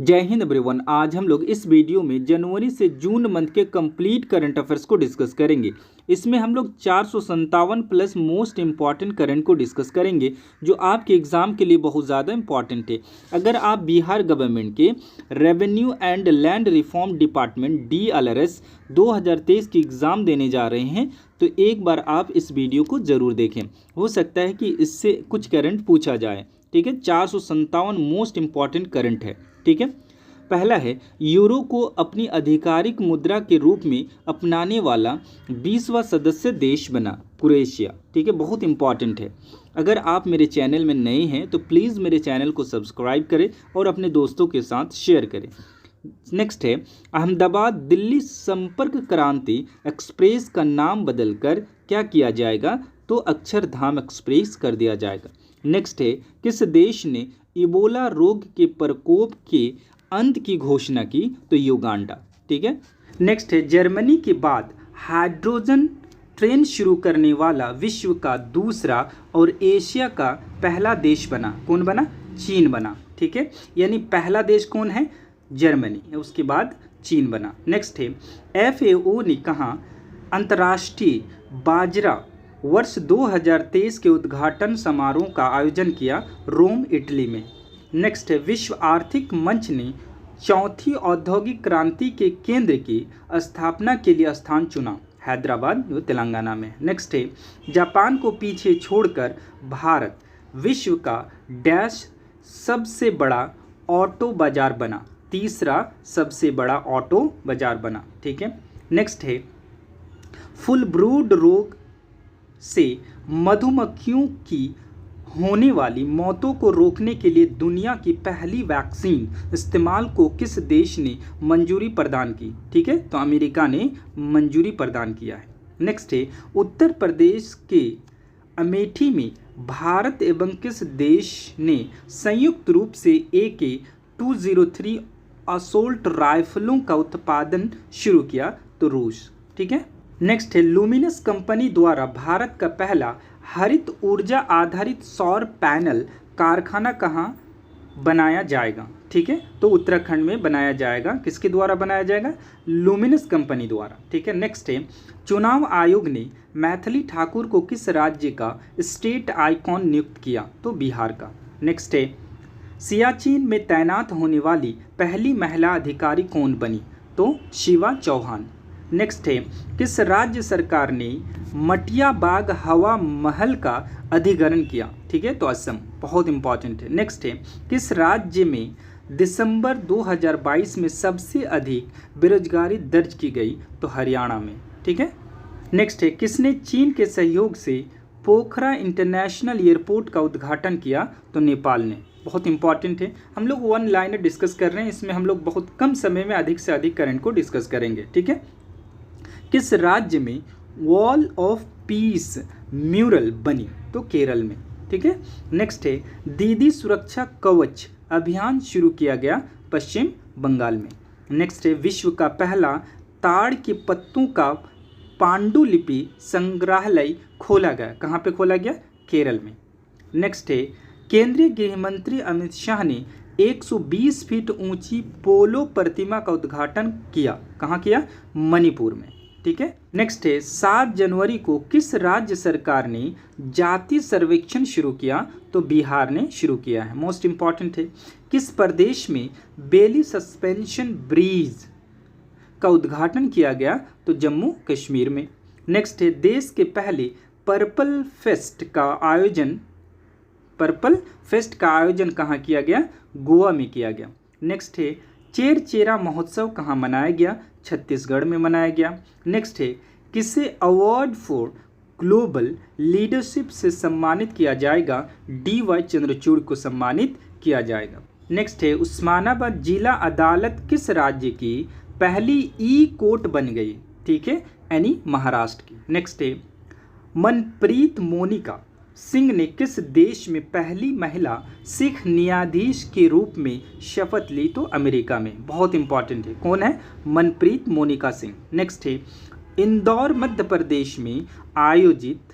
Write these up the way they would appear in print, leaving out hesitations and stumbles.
जय हिंद एवरीवन। आज हम लोग इस वीडियो में जनवरी से जून मंथ के कंप्लीट करंट अफेयर्स को डिस्कस करेंगे। इसमें हम लोग 457 प्लस मोस्ट इंपॉर्टेंट करंट को डिस्कस करेंगे जो आपके एग्जाम के लिए बहुत ज़्यादा इंपॉर्टेंट है। अगर आप बिहार गवर्नमेंट के revenue and land reform department DLRS 2023 की एग्ज़ाम देने जा रहे हैं तो एक बार आप इस वीडियो को ज़रूर देखें। हो सकता है कि इससे कुछ करंट पूछा जाए। ठीक है, 457 मोस्ट इंपॉर्टेंट करंट है। ठीक है, पहला है यूरो को अपनी आधिकारिक मुद्रा के रूप में अपनाने वाला 20वां सदस्य देश बना क्रोएशिया। ठीक है, बहुत इंपॉर्टेंट है। अगर आप मेरे चैनल में नए हैं तो प्लीज़ मेरे चैनल को सब्सक्राइब करें और अपने दोस्तों के साथ शेयर करें। नेक्स्ट है अहमदाबाद दिल्ली संपर्क क्रांति एक्सप्रेस का नाम बदलकर क्या किया जाएगा तो अक्षरधाम एक्सप्रेस कर दिया जाएगा। नेक्स्ट है किस देश ने इबोला रोग के प्रकोप के अंत की घोषणा की तो युगांडा। ठीक है, नेक्स्ट है जर्मनी के बाद हाइड्रोजन ट्रेन शुरू करने वाला विश्व का दूसरा और एशिया का पहला देश बना। कौन बना? चीन बना। ठीक है, यानी पहला देश कौन है? जर्मनी, उसके बाद चीन बना। नेक्स्ट है FAO ने कहा अंतर्राष्ट्रीय बाजरा वर्ष 2023 के उद्घाटन समारोह का आयोजन किया रोम इटली में। नेक्स्ट है विश्व आर्थिक मंच ने चौथी औद्योगिक क्रांति के केंद्र की स्थापना के लिए स्थान चुना, हैदराबाद जो तेलंगाना में। नेक्स्ट है जापान को पीछे छोड़कर भारत विश्व का डैश सबसे बड़ा ऑटो बाजार बना, तीसरा सबसे बड़ा ऑटो बाजार बना। ठीक है, नेक्स्ट है फुल ब्रूड रोग से मधुमक्खियों की होने वाली मौतों को रोकने के लिए दुनिया की पहली वैक्सीन इस्तेमाल को किस देश ने मंजूरी प्रदान की? ठीक है, तो अमेरिका ने मंजूरी प्रदान किया है। नेक्स्ट है उत्तर प्रदेश के अमेठी में भारत एवं किस देश ने संयुक्त रूप से AK-203 असोल्ट राइफलों का उत्पादन शुरू किया तो रूस। ठीक है, नेक्स्ट है लुमिनस कंपनी द्वारा भारत का पहला हरित ऊर्जा आधारित सौर पैनल कारखाना कहाँ बनाया जाएगा? ठीक है, तो उत्तराखंड में बनाया जाएगा। किसके द्वारा बनाया जाएगा? लुमिनस कंपनी द्वारा। ठीक है, नेक्स्ट है चुनाव आयोग ने मैथिली ठाकुर को किस राज्य का स्टेट आइकॉन नियुक्त किया? तो बिहार का। नेक्स्ट है सियाचिन में तैनात होने वाली पहली महिला अधिकारी कौन बनी? तो शिवा चौहान। नेक्स्ट है किस राज्य सरकार ने मटिया बाग हवा महल का अधिग्रहण किया? ठीक है, तो असम। बहुत इंपॉर्टेंट है। नेक्स्ट है किस राज्य में दिसंबर 2022 में सबसे अधिक बेरोजगारी दर्ज की गई? तो हरियाणा में। ठीक है, नेक्स्ट है किसने चीन के सहयोग से पोखरा इंटरनेशनल एयरपोर्ट का उद्घाटन किया? तो नेपाल ने। बहुत इंपॉर्टेंट है। हम लोग वन लाइनर डिस्कस कर रहे हैं, इसमें हम लोग बहुत कम समय में अधिक से अधिक करंट को डिस्कस करेंगे। ठीक है, किस राज्य में वॉल ऑफ पीस म्यूरल बनी? तो केरल में। ठीक है, नेक्स्ट है दीदी सुरक्षा कवच अभियान शुरू किया गया पश्चिम बंगाल में। नेक्स्ट है विश्व का पहला ताड़ के पत्तों का पांडुलिपि संग्रहालय खोला गया। कहाँ पे खोला गया? केरल में। नेक्स्ट है केंद्रीय गृह मंत्री अमित शाह ने 120 फीट ऊंची पोलो प्रतिमा का उद्घाटन किया। कहाँ किया? मणिपुर में। ठीक है, नेक्स्ट है 7 जनवरी को किस राज्य सरकार ने जाति सर्वेक्षण शुरू किया? तो बिहार ने शुरू किया है। मोस्ट इंपॉर्टेंट है किस प्रदेश में बेली सस्पेंशन ब्रिज का उद्घाटन किया गया? तो जम्मू कश्मीर में। नेक्स्ट है देश के पहले पर्पल फेस्ट का आयोजन कहाँ किया गया? गोवा में किया गया। नेक्स्ट है चेरचेरा महोत्सव कहाँ मनाया गया? छत्तीसगढ़ में मनाया गया। नेक्स्ट है किसे अवार्ड फॉर ग्लोबल लीडरशिप से सम्मानित किया जाएगा? DY चंद्रचूड़ को सम्मानित किया जाएगा। नेक्स्ट है उस्मानाबाद जिला अदालत किस राज्य की पहली कोर्ट बन गई? ठीक है, यानी महाराष्ट्र की। नेक्स्ट है मनप्रीत मोनिका सिंह ने किस देश में पहली महिला सिख न्यायाधीश के रूप में शपथ ली? तो अमेरिका में। बहुत इंपॉर्टेंट है। कौन है? मनप्रीत मोनिका सिंह। नेक्स्ट है इंदौर मध्य प्रदेश में आयोजित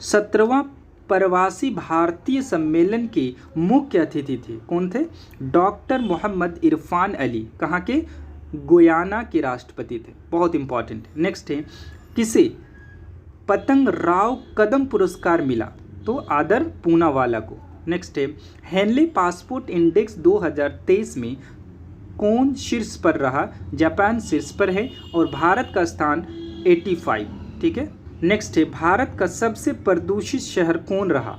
17वां प्रवासी भारतीय सम्मेलन के मुख्य अतिथि थे? कौन थे? डॉक्टर मोहम्मद इरफान अली। कहाँ के? गुयाना के राष्ट्रपति थे। बहुत इंपॉर्टेंट। नेक्स्ट है, किसे पतंग राव कदम पुरस्कार मिला? तो आदर पूनावाला को। नेक्स्ट है, हेनले पासपोर्ट इंडेक्स 2023 में कौन शीर्ष पर रहा? जापान शीर्ष पर है और भारत का स्थान 85। ठीक है। नेक्स्ट है, भारत का सबसे प्रदूषित शहर कौन रहा?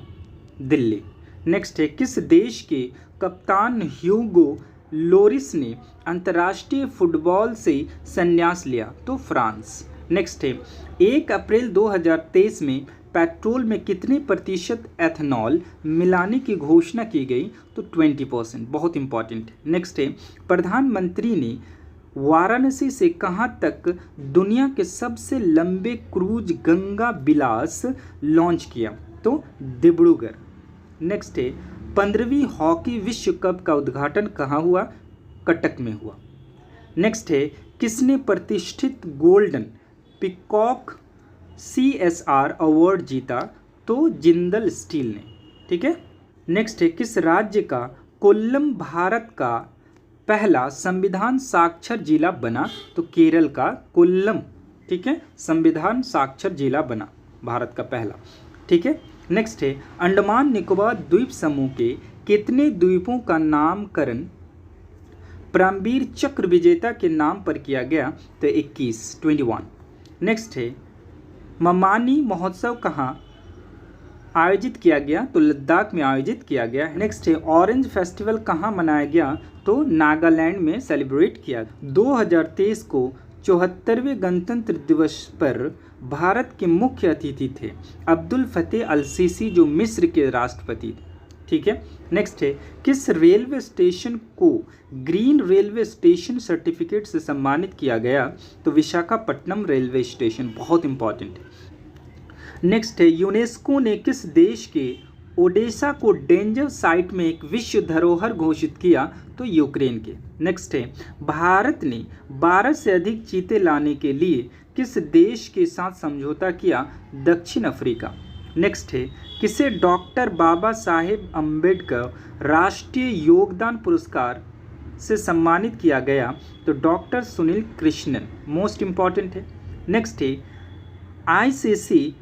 दिल्ली। नेक्स्ट है, किस देश के कप्तान ह्यूगो लोरिस ने अंतर्राष्ट्रीय फुटबॉल से संन्यास लिया? तो फ्रांस। नेक्स्ट है, 1 अप्रैल 2023 में पेट्रोल में कितने प्रतिशत एथनॉल मिलाने की घोषणा की गई? तो 20%। बहुत इंपॉर्टेंट। नेक्स्ट है, प्रधानमंत्री ने वाराणसी से कहाँ तक दुनिया के सबसे लंबे क्रूज गंगा विलास लॉन्च किया? तो डिब्रूगढ़। नेक्स्ट है, 15वीं हॉकी विश्व कप का उद्घाटन कहाँ हुआ? कटक में हुआ। नेक्स्ट है, किसने प्रतिष्ठित गोल्डन पिकॉक CSR अवार्ड जीता? तो जिंदल स्टील ने। ठीक है। नेक्स्ट है, किस राज्य का कोल्लम भारत का पहला संविधान साक्षर जिला बना? तो केरल का कोल्लम। ठीक है, संविधान साक्षर जिला बना भारत का पहला। ठीक है। नेक्स्ट है, अंडमान निकोबार द्वीप समूह के कितने द्वीपों का नामकरण परमवीर चक्र विजेता के नाम पर किया गया? तो 21। नेक्स्ट है, ममानी महोत्सव कहाँ आयोजित किया गया? तो लद्दाख में आयोजित किया गया। नेक्स्ट है, ऑरेंज फेस्टिवल कहाँ मनाया गया? तो नागालैंड में सेलिब्रेट किया। 2023 को 74वें गणतंत्र दिवस पर भारत के मुख्य अतिथि थे अब्दुल फतेह अल सीसी, जो मिस्र के राष्ट्रपति थे। ठीक है। नेक्स्ट है, किस रेलवे स्टेशन को ग्रीन रेलवे स्टेशन सर्टिफिकेट से सम्मानित किया गया? तो विशाखापट्टनम रेलवे स्टेशन। बहुत इंपॉर्टेंट है। नेक्स्ट है, यूनेस्को ने किस देश के ओडेसा को डेंजर साइट में एक विश्व धरोहर घोषित किया? तो यूक्रेन के। नेक्स्ट है, भारत ने 12 से अधिक चीते लाने के लिए किस देश के साथ समझौता किया? दक्षिण अफ्रीका। नेक्स्ट है, किसे डॉक्टर बाबा साहेब अम्बेडकर राष्ट्रीय योगदान पुरस्कार से सम्मानित किया गया? तो doctor Sunil Krishnan. Most important है। नेक्स्ट है, ICC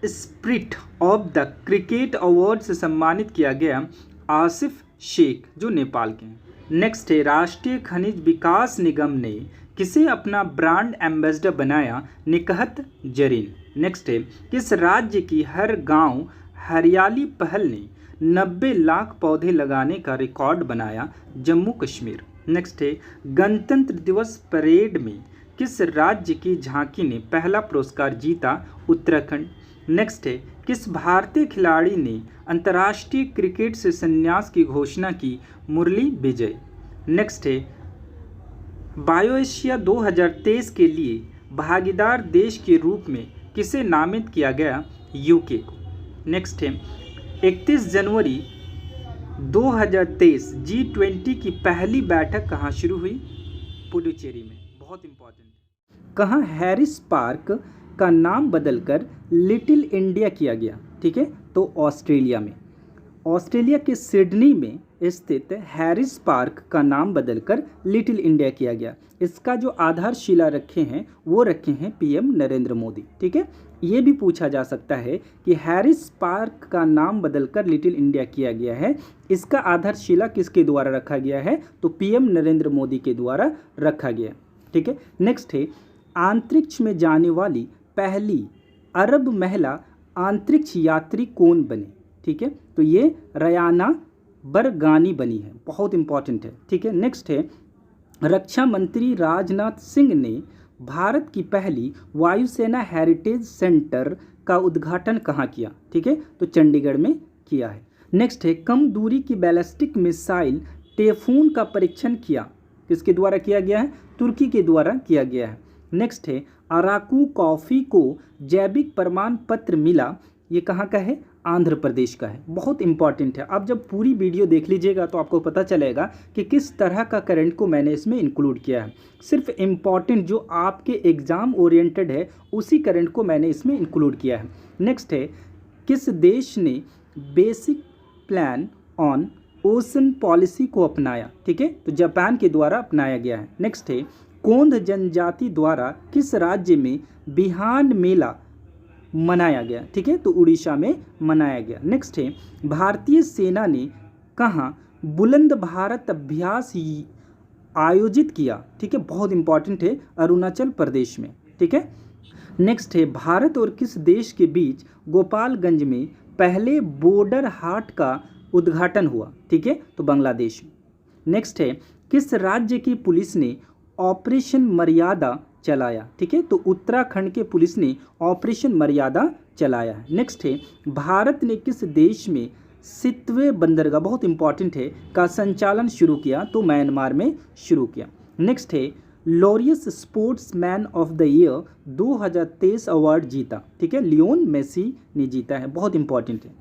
spirit of the cricket award से सम्मानित किया गया आसिफ शेख, जो नेपाल के हैं। नेक्स्ट है, राष्ट्रीय खनिज विकास निगम ने किसे अपना ब्रांड एम्बेसडर बनाया? निकहत जरीन। नेक्स्ट है, किस राज्य की हर गांव हरियाली पहल ने 90 लाख पौधे लगाने का रिकॉर्ड बनाया? जम्मू कश्मीर। नेक्स्ट है, गणतंत्र दिवस परेड में किस राज्य की झांकी ने पहला पुरस्कार जीता? उत्तराखंड। नेक्स्ट है, किस भारतीय खिलाड़ी ने अंतर्राष्ट्रीय क्रिकेट से संन्यास की घोषणा की? मुरली विजय। नेक्स्ट है, बायो एशिया 2023 के लिए भागीदार देश के रूप में किसे नामित किया गया? यूके को। नेक्स्ट है, 31 जनवरी 2023 G20 की पहली बैठक कहाँ शुरू हुई? पुडुचेरी में। बहुत इंपॉर्टेंट। कहाँ हैरिस पार्क का नाम बदलकर लिटिल इंडिया किया गया? ठीक है, तो ऑस्ट्रेलिया में। ऑस्ट्रेलिया के सिडनी में स्थित हैरिस पार्क का नाम बदलकर लिटिल इंडिया किया गया। इसका जो आधारशिला रखे हैं वो रखे हैं PM नरेंद्र मोदी। ठीक है। ये भी पूछा जा सकता है कि हैरिस पार्क का नाम बदलकर लिटिल इंडिया किया गया है, इसका आधारशिला किसके द्वारा रखा गया है? तो PM नरेंद्र मोदी के द्वारा रखा गया। ठीक है। नेक्स्ट है, अंतरिक्ष में जाने वाली पहली अरब महिला अंतरिक्ष यात्री कौन बने? ठीक है, तो ये रयाना बरगानी बनी है। बहुत इंपॉर्टेंट है। ठीक है। नेक्स्ट है, रक्षा मंत्री राजनाथ सिंह ने भारत की पहली वायुसेना हेरिटेज सेंटर का उद्घाटन कहाँ किया? ठीक है, तो चंडीगढ़ में किया है। नेक्स्ट है, कम दूरी की बैलिस्टिक मिसाइल टेफून का परीक्षण किया किसके द्वारा किया गया है? तुर्की के द्वारा किया गया है। नेक्स्ट है, अराकू कॉफ़ी को जैविक प्रमाण पत्र मिला, ये कहाँ का है? आंध्र प्रदेश का है। बहुत इंपॉर्टेंट है। आप जब पूरी वीडियो देख लीजिएगा तो आपको पता चलेगा कि किस तरह का करंट को मैंने इसमें इंक्लूड किया है। सिर्फ इम्पॉर्टेंट जो आपके एग्ज़ाम ओरिएंटेड है उसी करंट को मैंने इसमें इंक्लूड किया है। नेक्स्ट है, किस देश ने basic plan on ocean policy को अपनाया, ठीक है, तो जापान के द्वारा अपनाया गया है। नेक्स्ट है, कोंद जनजाति द्वारा किस राज्य में बिहान मेला मनाया गया, ठीक है, तो उड़ीसा में मनाया गया। नेक्स्ट है, भारतीय सेना ने कहाँ बुलंद भारत अभ्यास आयोजित किया, ठीक है, बहुत इंपॉर्टेंट है, अरुणाचल प्रदेश में, ठीक है। नेक्स्ट है, भारत और किस देश के बीच गोपालगंज में पहले बॉर्डर हाट का उद्घाटन हुआ, ठीक है, तो बांग्लादेश में। नेक्स्ट है, किस राज्य की पुलिस ने ऑपरेशन मर्यादा चलाया, ठीक है, तो उत्तराखंड के पुलिस ने ऑपरेशन मर्यादा चलाया है। नेक्स्ट है, भारत ने किस देश में सितवे बंदरगाह, बहुत इंपॉर्टेंट है, का संचालन शुरू किया, तो म्यांमार में शुरू किया। नेक्स्ट है, Laureus sportsman of the year 2023 award जीता, ठीक है, लियोन मेसी ने जीता है, बहुत इंपॉर्टेंट है।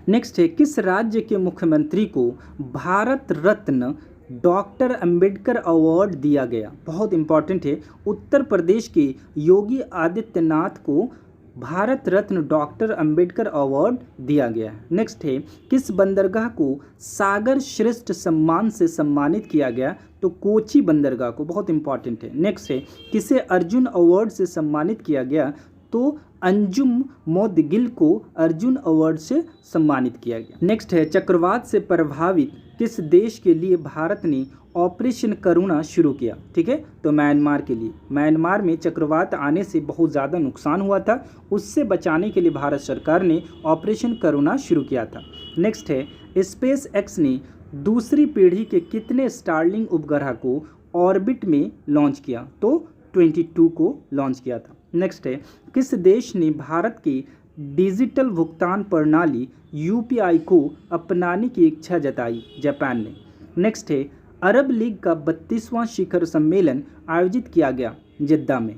नेक्स्ट है, किस राज्य के मुख्यमंत्री को भारत रत्न डॉक्टर अंबेडकर अवार्ड दिया गया, बहुत इंपॉर्टेंट है, उत्तर प्रदेश के योगी आदित्यनाथ को भारत रत्न डॉक्टर अंबेडकर अवार्ड दिया गया है। नेक्स्ट है, किस बंदरगाह को सागर श्रेष्ठ सम्मान से सम्मानित किया गया, तो कोची बंदरगाह को, बहुत इंपॉर्टेंट है। नेक्स्ट है, किसे अर्जुन अवार्ड से सम्मानित किया गया, तो अंजुम मोदगिल को अर्जुन अवार्ड से सम्मानित किया गया। नेक्स्ट है, चक्रवात से प्रभावित किस देश के लिए भारत ने ऑपरेशन करुणा शुरू किया, ठीक है, तो म्यांमार के लिए। म्यांमार में चक्रवात आने से बहुत ज़्यादा नुकसान हुआ था, उससे बचाने के लिए भारत सरकार ने ऑपरेशन करुणा शुरू किया था। नेक्स्ट है, स्पेस एक्स ने दूसरी पीढ़ी के कितने स्टारलिंक उपग्रह को ऑर्बिट में लॉन्च किया, तो 22 को लॉन्च किया था। नेक्स्ट है, किस देश ने भारत की डिजिटल भुगतान प्रणाली यूपीआई को अपनाने की इच्छा जताई, जापान ने। नेक्स्ट है, अरब लीग का 32वां शिखर सम्मेलन आयोजित किया गया जिद्दा में।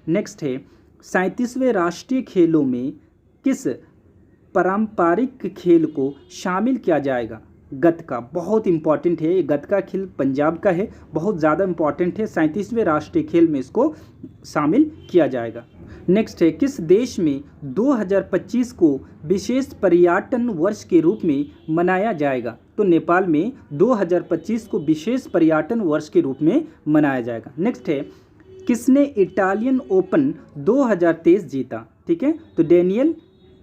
नेक्स्ट है, 37वें राष्ट्रीय खेलों में किस पारंपरिक खेल को शामिल किया जाएगा, गतका, बहुत इंपॉर्टेंट है, गतका खेल पंजाब का है, बहुत ज़्यादा इंपॉर्टेंट है, 37वें राष्ट्रीय खेल में इसको शामिल किया जाएगा। नेक्स्ट है, किस देश में 2025 को विशेष पर्यटन वर्ष के रूप में मनाया जाएगा, तो नेपाल में 2025 को विशेष पर्यटन वर्ष के रूप में मनाया जाएगा। नेक्स्ट है, किसने इटालियन ओपन 2023 जीता, ठीक है, तो डेनियल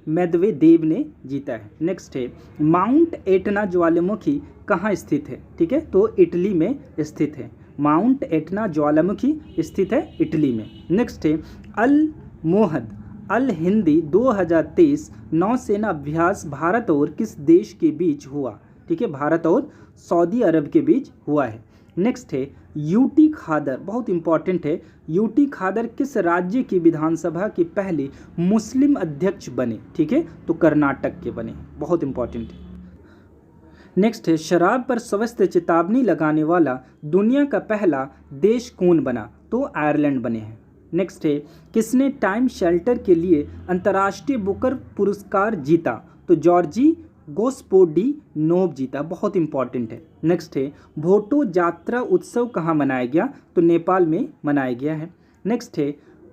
मेदवेदेव ने जीता है। नेक्स्ट है, माउंट एटना ज्वालामुखी कहाँ स्थित है, ठीक है, तो इटली में स्थित है, माउंट एटना ज्वालामुखी स्थित है इटली में। नेक्स्ट है, अल मोहद अल हिंदी 2023 नौसेना अभ्यास भारत और किस देश के बीच हुआ, ठीक है, भारत और सऊदी अरब के बीच हुआ है। नेक्स्ट है, यूटी खादर, बहुत इंपॉर्टेंट है, यूटी खादर किस राज्य की विधानसभा के पहले मुस्लिम अध्यक्ष बने, ठीक है, तो कर्नाटक के बने, बहुत इंपॉर्टेंट है। नेक्स्ट है, शराब पर स्वस्थ चेतावनी लगाने वाला दुनिया का पहला देश कौन बना, तो आयरलैंड बने हैं। नेक्स्ट है, किसने टाइम शेल्टर के लिए अंतर्राष्ट्रीय बुकर पुरस्कार जीता, तो जॉर्जी गोस्पोडिनोव जीता, बहुत इंपॉर्टेंट है। नेक्स्ट है, भोटो जात्रा उत्सव कहाँ मनाया गया, तो नेपाल में मनाया गया है। नेक्स्ट है,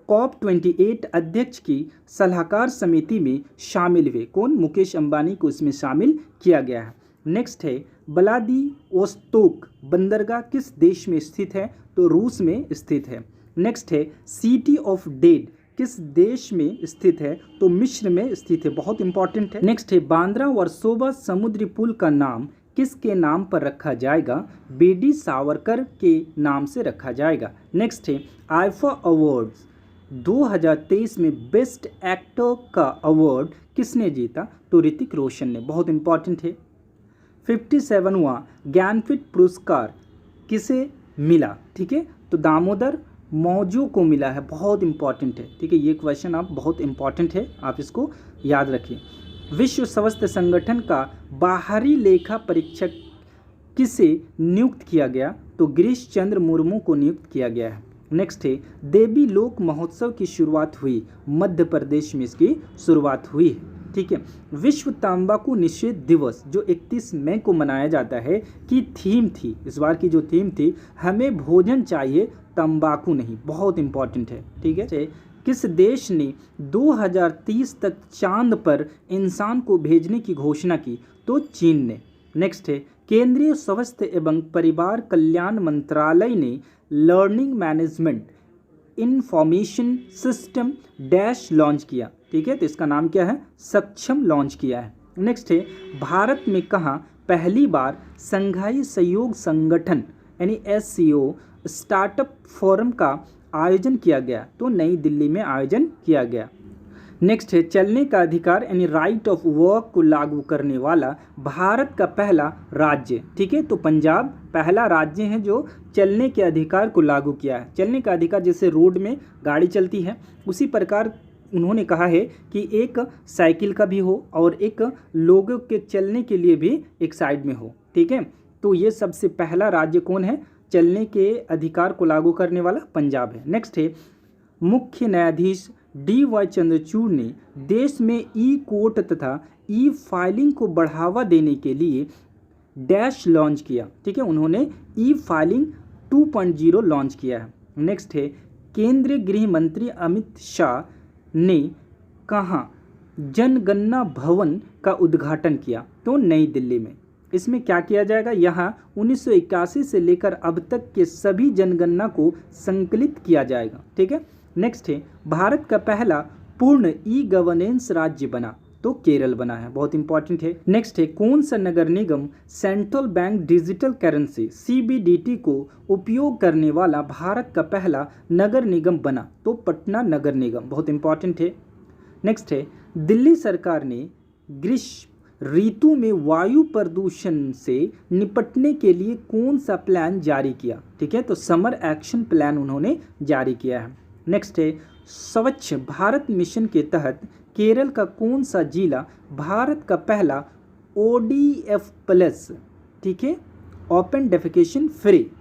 COP28 अध्यक्ष की सलाहकार समिति में शामिल हुए कौन, मुकेश अंबानी को इसमें शामिल किया गया है। नेक्स्ट है, व्लादिवोस्तोक बंदरगाह किस देश में स्थित है, तो रूस में स्थित है। नेक्स्ट है, सिटी ऑफ डेड किस देश में स्थित है, तो मिस्र में स्थित है, बहुत इंपॉर्टेंट है। नेक्स्ट है, बांद्रा वर्सोवा समुद्री पुल का नाम किसके नाम पर रखा जाएगा, बीडी सावरकर के नाम से रखा जाएगा। नेक्स्ट है, आईफा अवार्ड्स 2023 में बेस्ट एक्टर का अवार्ड किसने जीता, तो ऋतिक रोशन ने, बहुत इंपॉर्टेंट है। 57वां ज्ञानपीठ पुरस्कार किसे मिला, ठीक है, तो दामोदर मौजू को मिला है, बहुत इंपॉर्टेंट है, ठीक है, ये क्वेश्चन आप बहुत इंपॉर्टेंट है, आप इसको याद रखिए। विश्व स्वास्थ्य संगठन का बाहरी लेखा परीक्षक किसे नियुक्त किया गया, तो गिरीश चंद्र मुर्मू को नियुक्त किया गया है। नेक्स्ट है, देवी लोक महोत्सव की शुरुआत हुई, मध्य प्रदेश में इसकी शुरुआत हुई है, ठीक है। विश्व तंबाकू निषेध दिवस जो 31 मई को मनाया जाता है की थीम थी, इस बार की जो थीम थी, हमें भोजन चाहिए तंबाकू नहीं, बहुत इंपॉर्टेंट है, ठीक है। किस देश ने 2030 तक चांद पर इंसान को भेजने की घोषणा की? तो चीन ने। नेक्स्ट है, केंद्रीय स्वास्थ्य एवं परिवार कल्याण मंत्रालय ने learning management information system dash launch किया। ठीक है, तो इसका नाम क्या है? सक्षम लॉन्च किया है। नेक्स्ट है, भारत में कहाँ पहली बार संघाई सहयोग संगठन यानी SCO स्टार्टअप फोरम का आयोजन किया गया? तो नई दिल्ली में आयोजन किया गया। नेक्स्ट है, चलने का अधिकार यानी राइट ऑफ वर्क को लागू करने वाला भारत का पहला राज्य। ठीक है, तो पंजाब पहला राज्य है जो चलने के अधिकार को लागू किया है। चलने का अधिकार जैसे रोड में गाड़ी चलती है उसी प्रकार उन्होंने कहा है कि एक साइकिल का भी हो और एक लोगों के चलने के लिए भी एक साइड में हो। ठीक है, तो ये सबसे पहला राज्य कौन है चलने के अधिकार को लागू करने वाला? पंजाब है। नेक्स्ट है, मुख्य न्यायाधीश DY चंद्रचूड़ ने देश में ई-कोर्ट तथा ई-फाइलिंग को बढ़ावा देने के लिए डैश लॉन्च किया। ठीक है, उन्होंने ई-फाइलिंग 2.0 लॉन्च किया है। नेक्स्ट है, केंद्रीय गृह मंत्री अमित शाह ने कहाँ जनगणना भवन का उद्घाटन किया? तो नई दिल्ली में। इसमें क्या किया जाएगा? यहाँ 1981 से लेकर अब तक के सभी जनगणना को संकलित किया जाएगा। ठीक है, नेक्स्ट है, भारत का पहला पूर्ण ई-गवर्नेंस राज्य बना? तो केरल बना है, बहुत इंपॉर्टेंट है। नेक्स्ट है, कौन सा नगर निगम central bank digital currency CBDT को उपयोग करने वाला भारत का पहला नगर निगम बना? तो पटना नगर निगम, बहुत इंपॉर्टेंट है। नेक्स्ट है, दिल्ली सरकार ने ग्रीष्म ऋतु में वायु प्रदूषण से निपटने के लिए कौन सा प्लान जारी किया? ठीक है, तो समर एक्शन प्लान उन्होंने जारी किया है। नेक्स्ट है, स्वच्छ भारत मिशन के तहत केरल का कौन सा जिला भारत का पहला ODF+, ठीक है, ओपन डेफिकेशन फ्री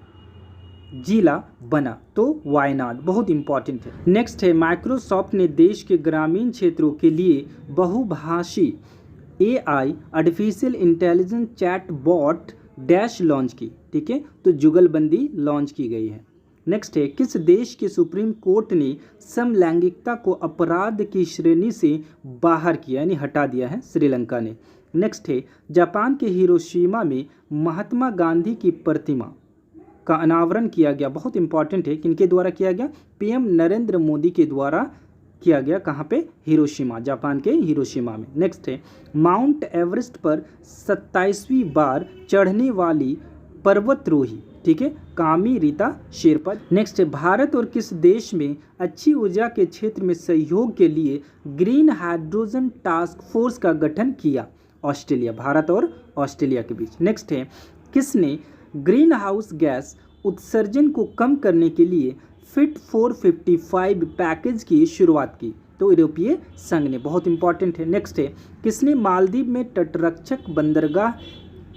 जिला बना? तो वायनाड, बहुत इंपॉर्टेंट है। नेक्स्ट है, माइक्रोसॉफ्ट ने देश के ग्रामीण क्षेत्रों के लिए बहुभाषी AI artificial intelligence chat bot dash launch की? ठीक है, तो जुगलबंदी लॉन्च की गई है। नेक्स्ट है, किस देश के सुप्रीम कोर्ट ने समलैंगिकता को अपराध की श्रेणी से बाहर किया यानी हटा दिया है? श्रीलंका ने। नेक्स्ट है, जापान के हिरोशिमा में महात्मा गांधी की प्रतिमा का अनावरण किया गया? बहुत इंपॉर्टेंट है, किनके द्वारा किया गया? PM नरेंद्र मोदी के द्वारा किया गया। कहाँ पे? हिरोशिमा, जापान के हिरोशिमा में। नेक्स्ट है, माउंट एवरेस्ट पर 27वीं बार चढ़ने वाली पर्वतरोही? ठीक है, कामी रीता शेरपा। नेक्स्ट है, भारत और किस देश में अच्छी ऊर्जा के क्षेत्र में सहयोग के लिए ग्रीन हाइड्रोजन टास्क फोर्स का गठन किया? ऑस्ट्रेलिया, भारत और ऑस्ट्रेलिया के बीच। नेक्स्ट है, किसने ग्रीन हाउस गैस उत्सर्जन को कम करने के लिए फिट फॉर 55 पैकेज की शुरुआत की? तो यूरोपीय संघ ने, बहुत इंपॉर्टेंट है। नेक्स्ट है, किसने मालदीव में तटरक्षक बंदरगाह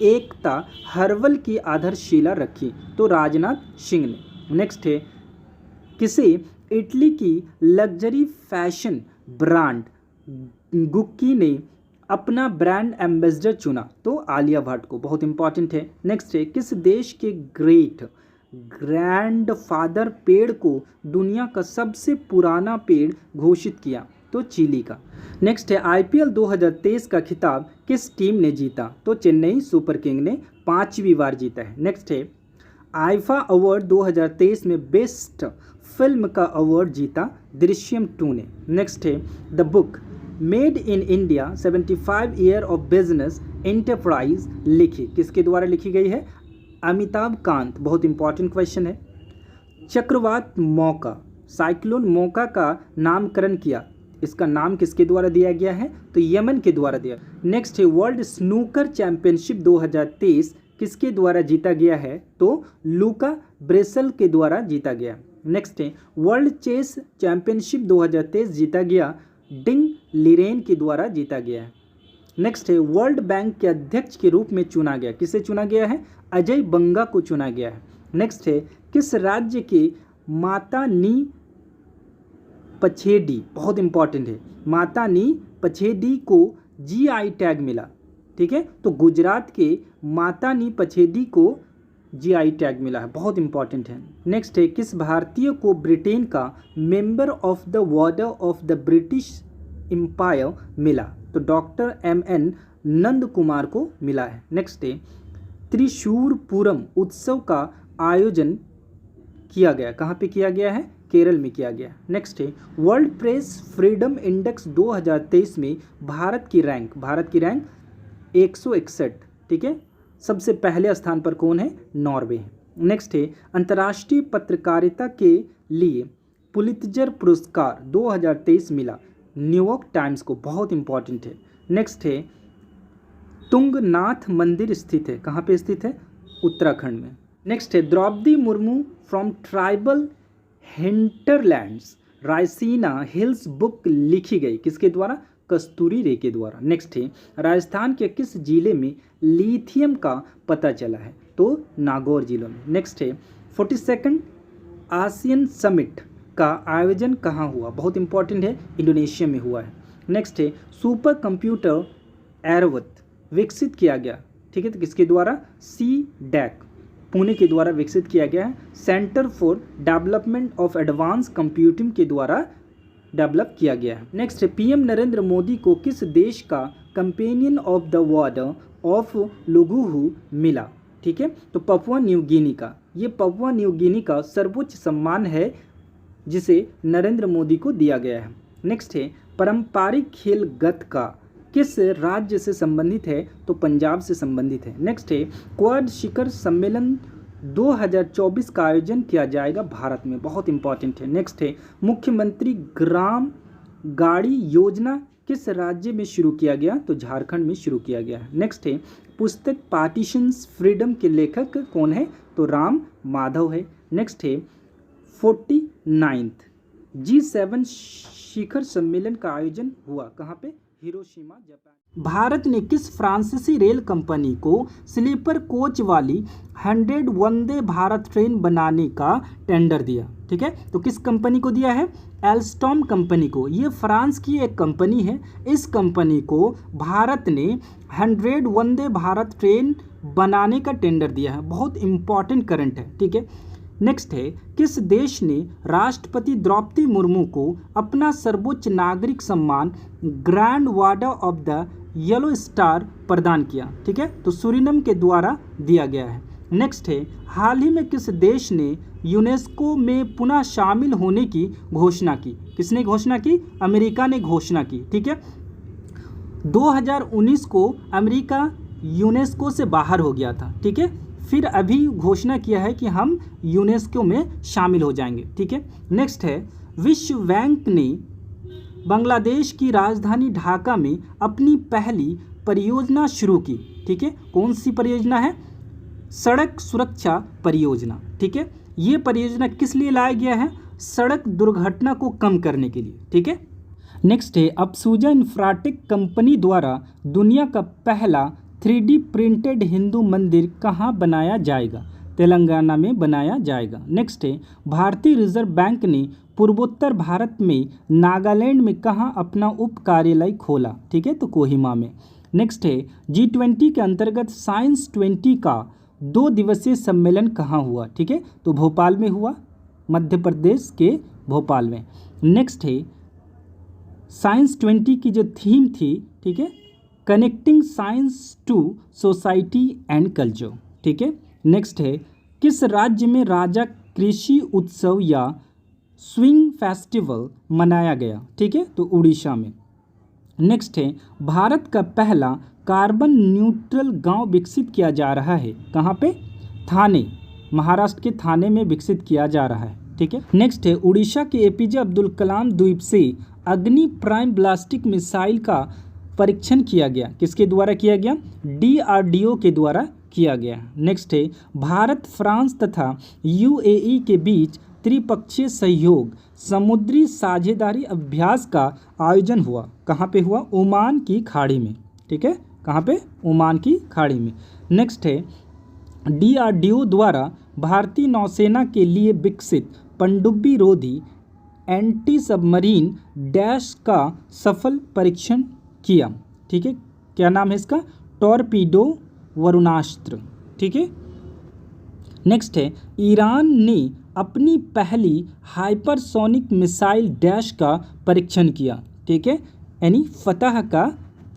एकता हर्बल की आधारशिला रखी? तो राजनाथ सिंह ने। नेक्स्ट है, किसे इटली की लग्जरी फैशन ब्रांड गुक्की ने अपना ब्रांड एम्बेसडर चुना? तो आलिया भट्ट को, बहुत इंपॉर्टेंट है। नेक्स्ट है, किस देश के ग्रेट ग्रैंडफादर पेड़ को दुनिया का सबसे पुराना पेड़ घोषित किया? तो चिली का। नेक्स्ट है, IPL 2023 का खिताब किस टीम ने जीता? तो चेन्नई सुपर किंग ने 5वीं बार जीता है। नेक्स्ट है, आईफा अवार्ड 2023 में बेस्ट फिल्म का अवार्ड जीता दृश्यम 2 ने। नेक्स्ट है, the book made in India 75 year of business enterprise लिखी? किसके द्वारा लिखी गई है? अमिताभ कांत, बहुत इंपॉर्टेंट क्वेश्चन है। चक्रवात मौका साइक्लोन मौका का नामकरण किया? इसका नाम किसके द्वारा दिया गया है? तो यमन के द्वारा दिया। नेक्स्ट है, वर्ल्ड स्नूकर चैंपियनशिप 2023 किसके द्वारा जीता गया है? तो लूका ब्रेसल के द्वारा जीता गया। नेक्स्ट है, वर्ल्ड चेस चैंपियनशिप 2023 जीता गया डिंग लिरेन के द्वारा जीता गया है। नेक्स्ट है, वर्ल्ड बैंक के अध्यक्ष के रूप में चुना गया? किसे चुना गया है? अजय बंगा को चुना गया है। नेक्स्ट है, किस राज्य के माता नी पछेडी, बहुत इंपॉर्टेंट है, माता नी पछेडी को GI टैग मिला? ठीक है, तो गुजरात के माता नी पछेडी को जीआई टैग मिला है, बहुत इंपॉर्टेंट है। नेक्स्ट है, किस भारतीय को ब्रिटेन का member of the order of the British Empire मिला? तो डॉक्टर एमएन नंद कुमार को मिला है। नेक्स्ट है, त्रिशूरपुरम उत्सव का आयोजन किया गया, कहाँ पे किया गया है? केरल में किया गया। नेक्स्ट है, वर्ल्ड प्रेस फ्रीडम इंडेक्स 2023 में भारत की रैंक 161, ठीक है। सबसे पहले स्थान पर कौन है? नॉर्वे है। नेक्स्ट है, अंतर्राष्ट्रीय पत्रकारिता के लिए पुलित्जर पुरस्कार 2023 मिला न्यूयॉर्क टाइम्स को, बहुत इंपॉर्टेंट है। नेक्स्ट है, तुंगनाथ मंदिर स्थित है, कहाँ पे स्थित है? उत्तराखंड में। नेक्स्ट है, Droupadi Murmu from tribal hinterlands Raisina hills book लिखी गई, किसके द्वारा? कस्तूरी रे के द्वारा। नेक्स्ट है, राजस्थान के किस जिले में लिथियम का पता चला है? तो नागौर जिले में। नेक्स्ट है, 42nd आसियान समिट का आयोजन कहाँ हुआ? बहुत इंपॉर्टेंट है, इंडोनेशिया में हुआ है। नेक्स्ट है, सुपर कंप्यूटर एरवत विकसित किया गया, ठीक है, तो किसके द्वारा? CDAC पुणे के द्वारा विकसित किया गया है, centre for development of advance computing के द्वारा डेवलप किया गया है। नेक्स्ट है, पीएम नरेंद्र मोदी को किस देश का companion of the order of Logohu मिला? ठीक है, तो पपुआ न्यू गिनी का, ये पपुआ न्यू गिनी का सर्वोच्च सम्मान है जिसे नरेंद्र मोदी को दिया गया है। नेक्स्ट है, पारंपरिक खेल गतका किस राज्य से संबंधित है? तो पंजाब से संबंधित है। नेक्स्ट है, क्वाड शिखर सम्मेलन 2024 का आयोजन किया जाएगा भारत में, बहुत इंपॉर्टेंट है। नेक्स्ट है, मुख्यमंत्री ग्राम गाड़ी योजना किस राज्य में शुरू किया गया? तो झारखंड में शुरू किया गया है। नेक्स्ट है, पुस्तक पार्टीशंस फ्रीडम के लेखक कौन है? तो राम माधव है। नेक्स्ट है, 49th G7 शिखर सम्मेलन का आयोजन हुआ कहाँ पे? Hiroshima, Japan. भारत ने किस फ्रांसीसी रेल कंपनी को स्लीपर कोच वाली 100 वंदे भारत ट्रेन बनाने का टेंडर दिया? ठीक है, तो किस कंपनी को दिया है? एल्स्टॉम कंपनी को। ये फ्रांस की एक कंपनी है। इस कंपनी को भारत ने 100 वंदे भारत ट्रेन बनाने का टेंडर दिया है, बहुत इंपॉर्टेंट करंट है, ठीक है। नेक्स्ट है, किस देश ने राष्ट्रपति द्रौपदी मुर्मू को अपना सर्वोच्च नागरिक सम्मान grand warder of the yellow star प्रदान किया? ठीक है, तो सूरिनम के द्वारा दिया गया है। नेक्स्ट है, हाल ही में किस देश ने यूनेस्को में पुनः शामिल होने की घोषणा की? किसने घोषणा की? अमेरिका ने घोषणा की, ठीक है। 2019 को अमेरिका यूनेस्को से बाहर हो गया था, ठीक है, फिर अभी घोषणा किया है कि हम यूनेस्को में शामिल हो जाएंगे, ठीक है। नेक्स्ट है, विश्व बैंक ने बांग्लादेश की राजधानी ढाका में अपनी पहली परियोजना शुरू की, ठीक है। कौन सी परियोजना है? सड़क सुरक्षा परियोजना, ठीक है। ये परियोजना किस लिए लाया गया है? सड़क दुर्घटना को कम करने के लिए, ठीक है। नेक्स्ट है, अप्सूजा इंफ्राटेक कंपनी द्वारा दुनिया का पहला 3D प्रिंटेड हिंदू मंदिर कहाँ बनाया जाएगा? तेलंगाना में बनाया जाएगा। नेक्स्ट है, भारतीय रिजर्व बैंक ने पूर्वोत्तर भारत में नागालैंड में कहाँ अपना उप कार्यालय खोला? ठीक है, तो कोहिमा में। नेक्स्ट है, G20 के अंतर्गत साइंस 20 का 2 दिवसीय सम्मेलन कहाँ हुआ? ठीक है, तो भोपाल में हुआ, मध्य प्रदेश के भोपाल में। नेक्स्ट है, साइंस 20 की जो थीम थी, ठीक है, connecting science to society and culture, ठीक है। नेक्स्ट है, किस राज्य में राजा कृषि उत्सव या स्विंग फेस्टिवल मनाया गया? ठीक है, तो उड़ीसा में। नेक्स्ट है, भारत का पहला कार्बन न्यूट्रल गांव विकसित किया जा रहा है, कहाँ पे? थाने, महाराष्ट्र के थाने में विकसित किया जा रहा है, ठीक है। नेक्स्ट है, उड़ीसा के APJ अब्दुल कलाम द्वीप से अग्नि प्राइम ब्लास्टिक मिसाइल का परीक्षण किया गया, किसके द्वारा किया गया? DRDO के द्वारा किया गया। नेक्स्ट है, भारत फ्रांस तथा UAE के बीच त्रिपक्षीय सहयोग समुद्री साझेदारी अभ्यास का आयोजन हुआ, कहाँ पे हुआ? ओमान की खाड़ी में, ठीक है, कहाँ पे? ओमान की खाड़ी में। नेक्स्ट है, DRDO द्वारा भारतीय नौसेना के लिए विकसित पनडुब्बी रोधी एंटी सबमरीन डैश का सफल परीक्षण किया, ठीक है। क्या नाम है इसका? टॉर्पीडो वरुणास्त्र, ठीक है। नेक्स्ट है ईरान ने अपनी पहली हाइपरसोनिक मिसाइल डैश का परीक्षण किया, ठीक है, यानी फतह का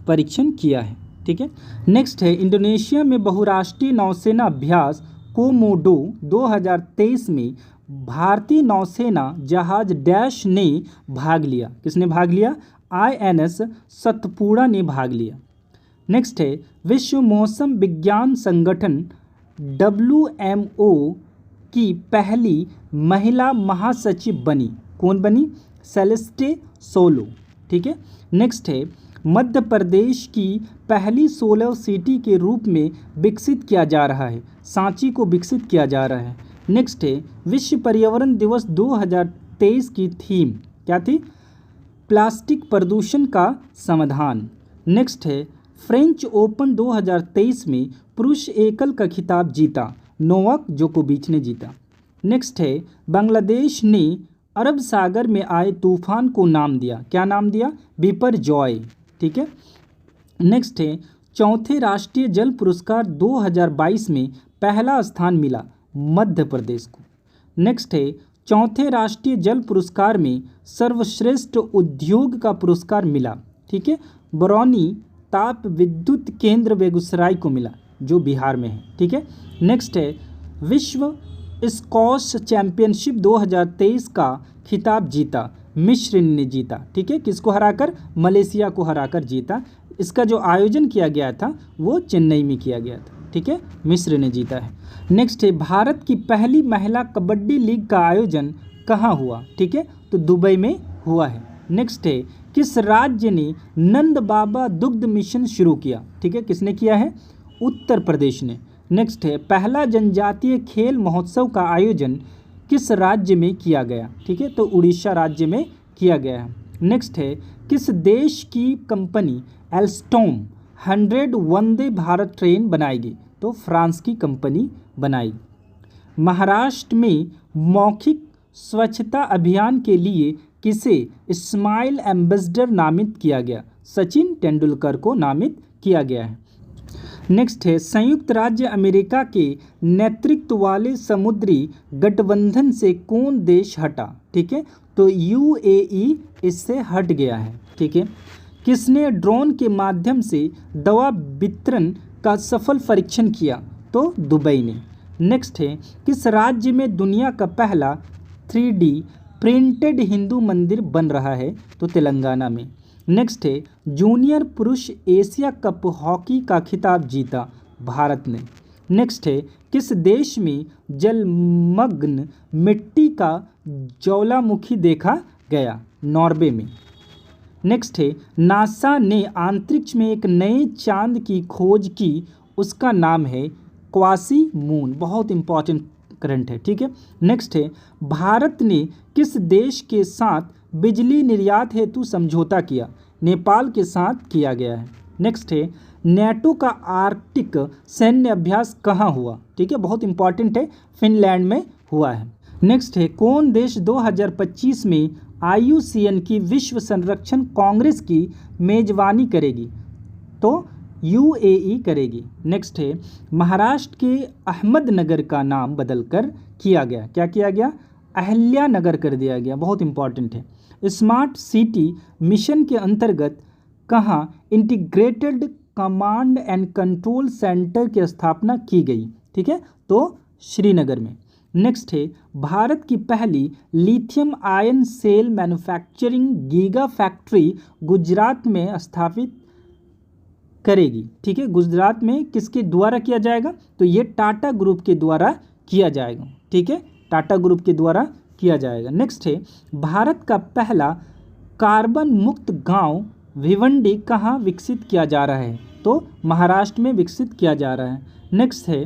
परीक्षण किया है, ठीक है। नेक्स्ट है इंडोनेशिया में बहुराष्ट्रीय नौसेना अभ्यास कोमोडो 2023 में भारतीय नौसेना जहाज डैश ने भाग लिया। किसने भाग लिया? INS सतपुड़ा ने भाग लिया। नेक्स्ट है विश्व मौसम विज्ञान संगठन WMO की पहली महिला महासचिव बनी। कौन बनी? सेलेस्टे सोलो, ठीक है। नेक्स्ट है मध्य प्रदेश की पहली सोलर सिटी के रूप में विकसित किया जा रहा है, सांची को विकसित किया जा रहा है। नेक्स्ट है विश्व पर्यावरण दिवस 2023 की थीम क्या थी? प्लास्टिक प्रदूषण का समाधान। नेक्स्ट है फ्रेंच ओपन 2023 में पुरुष एकल का खिताब जीता, नोवाक जोकोविच ने जीता। नेक्स्ट है बांग्लादेश ने अरब सागर में आए तूफान को नाम दिया। क्या नाम दिया? बिपरजॉय, ठीक है। नेक्स्ट है चौथे राष्ट्रीय जल पुरस्कार 2022 में पहला स्थान मिला मध्य प्रदेश को। नेक्स्ट है चौथे राष्ट्रीय जल पुरस्कार में सर्वश्रेष्ठ उद्योग का पुरस्कार मिला, ठीक है, बरौनी ताप विद्युत केंद्र बेगूसराय को मिला जो बिहार में है, ठीक है। नेक्स्ट है विश्व स्क्वॉश चैंपियनशिप 2023 का खिताब जीता मिस्र ने जीता, ठीक है, किसको हराकर? मलेशिया को हराकर जीता। इसका जो आयोजन किया गया था वो चेन्नई में किया गया था, ठीक है, मिस्र ने जीता है। नेक्स्ट है भारत की पहली महिला कबड्डी लीग का आयोजन कहाँ हुआ? ठीक है, तो दुबई में हुआ है। नेक्स्ट है किस राज्य ने नंद बाबा दुग्ध मिशन शुरू किया? ठीक है, किसने किया है? उत्तर प्रदेश ने। नेक्स्ट है पहला जनजातीय खेल महोत्सव का आयोजन किस राज्य में किया गया? ठीक है, तो उड़ीसा राज्य में किया गया है। नेक्स्ट है किस देश की company Alstom 100 Vande Bharat train बनाएगी? तो फ्रांस की कंपनी बनाई। महाराष्ट्र में मौखिक स्वच्छता अभियान के लिए किसे स्माइल एम्बेसडर नामित किया गया? सचिन तेंदुलकर को नामित किया गया है। नेक्स्ट है संयुक्त राज्य अमेरिका के नेतृत्व वाले समुद्री गठबंधन से कौन देश हटा? ठीक है, तो UAE इससे हट गया है। ठीक है, किसने ड्रोन के माध्यम से दवा वितरण का सफल परीक्षण किया? तो दुबई ने। नेक्स्ट है किस राज्य में दुनिया का पहला 3D प्रिंटेड हिंदू मंदिर बन रहा है? तो तेलंगाना में। नेक्स्ट है जूनियर पुरुष एशिया कप हॉकी का खिताब जीता भारत ने। नेक्स्ट है किस देश में जलमग्न मिट्टी का ज्वालामुखी देखा गया? नॉर्वे में। नेक्स्ट है नासा ने अंतरिक्ष में एक नए चांद की खोज की, उसका नाम है क्वासी मून। बहुत इंपॉर्टेंट करंट है। ठीक है, नेक्स्ट है भारत ने किस देश के साथ बिजली निर्यात हेतु समझौता किया? नेपाल के साथ किया गया है। नेक्स्ट है नेटो का आर्कटिक सैन्य अभ्यास कहाँ हुआ? ठीक है, बहुत इंपॉर्टेंट है, फिनलैंड में हुआ है। नेक्स्ट है कौन देश 2025 में IUCN की विश्व संरक्षण कांग्रेस की मेजबानी करेगी? तो UAE करेगी। नेक्स्ट है महाराष्ट्र के अहमदनगर का नाम बदलकर किया गया। क्या किया गया? अहिल्यानगर कर दिया गया। बहुत इंपॉर्टेंट है। स्मार्ट सिटी मिशन के अंतर्गत कहाँ integrated command and control centre की स्थापना की गई? ठीक है, तो श्रीनगर में। नेक्स्ट है भारत की पहली lithium ion cell manufacturing giga factory Gujarat में स्थापित करेगी। ठीक है, गुजरात में किसके द्वारा किया जाएगा? तो ये टाटा ग्रुप के द्वारा किया जाएगा। ठीक है, टाटा ग्रुप के द्वारा किया जाएगा। नेक्स्ट है भारत का पहला कार्बन मुक्त गांव भिवंडी कहाँ विकसित किया जा रहा है? तो महाराष्ट्र में विकसित किया जा रहा है। नेक्स्ट है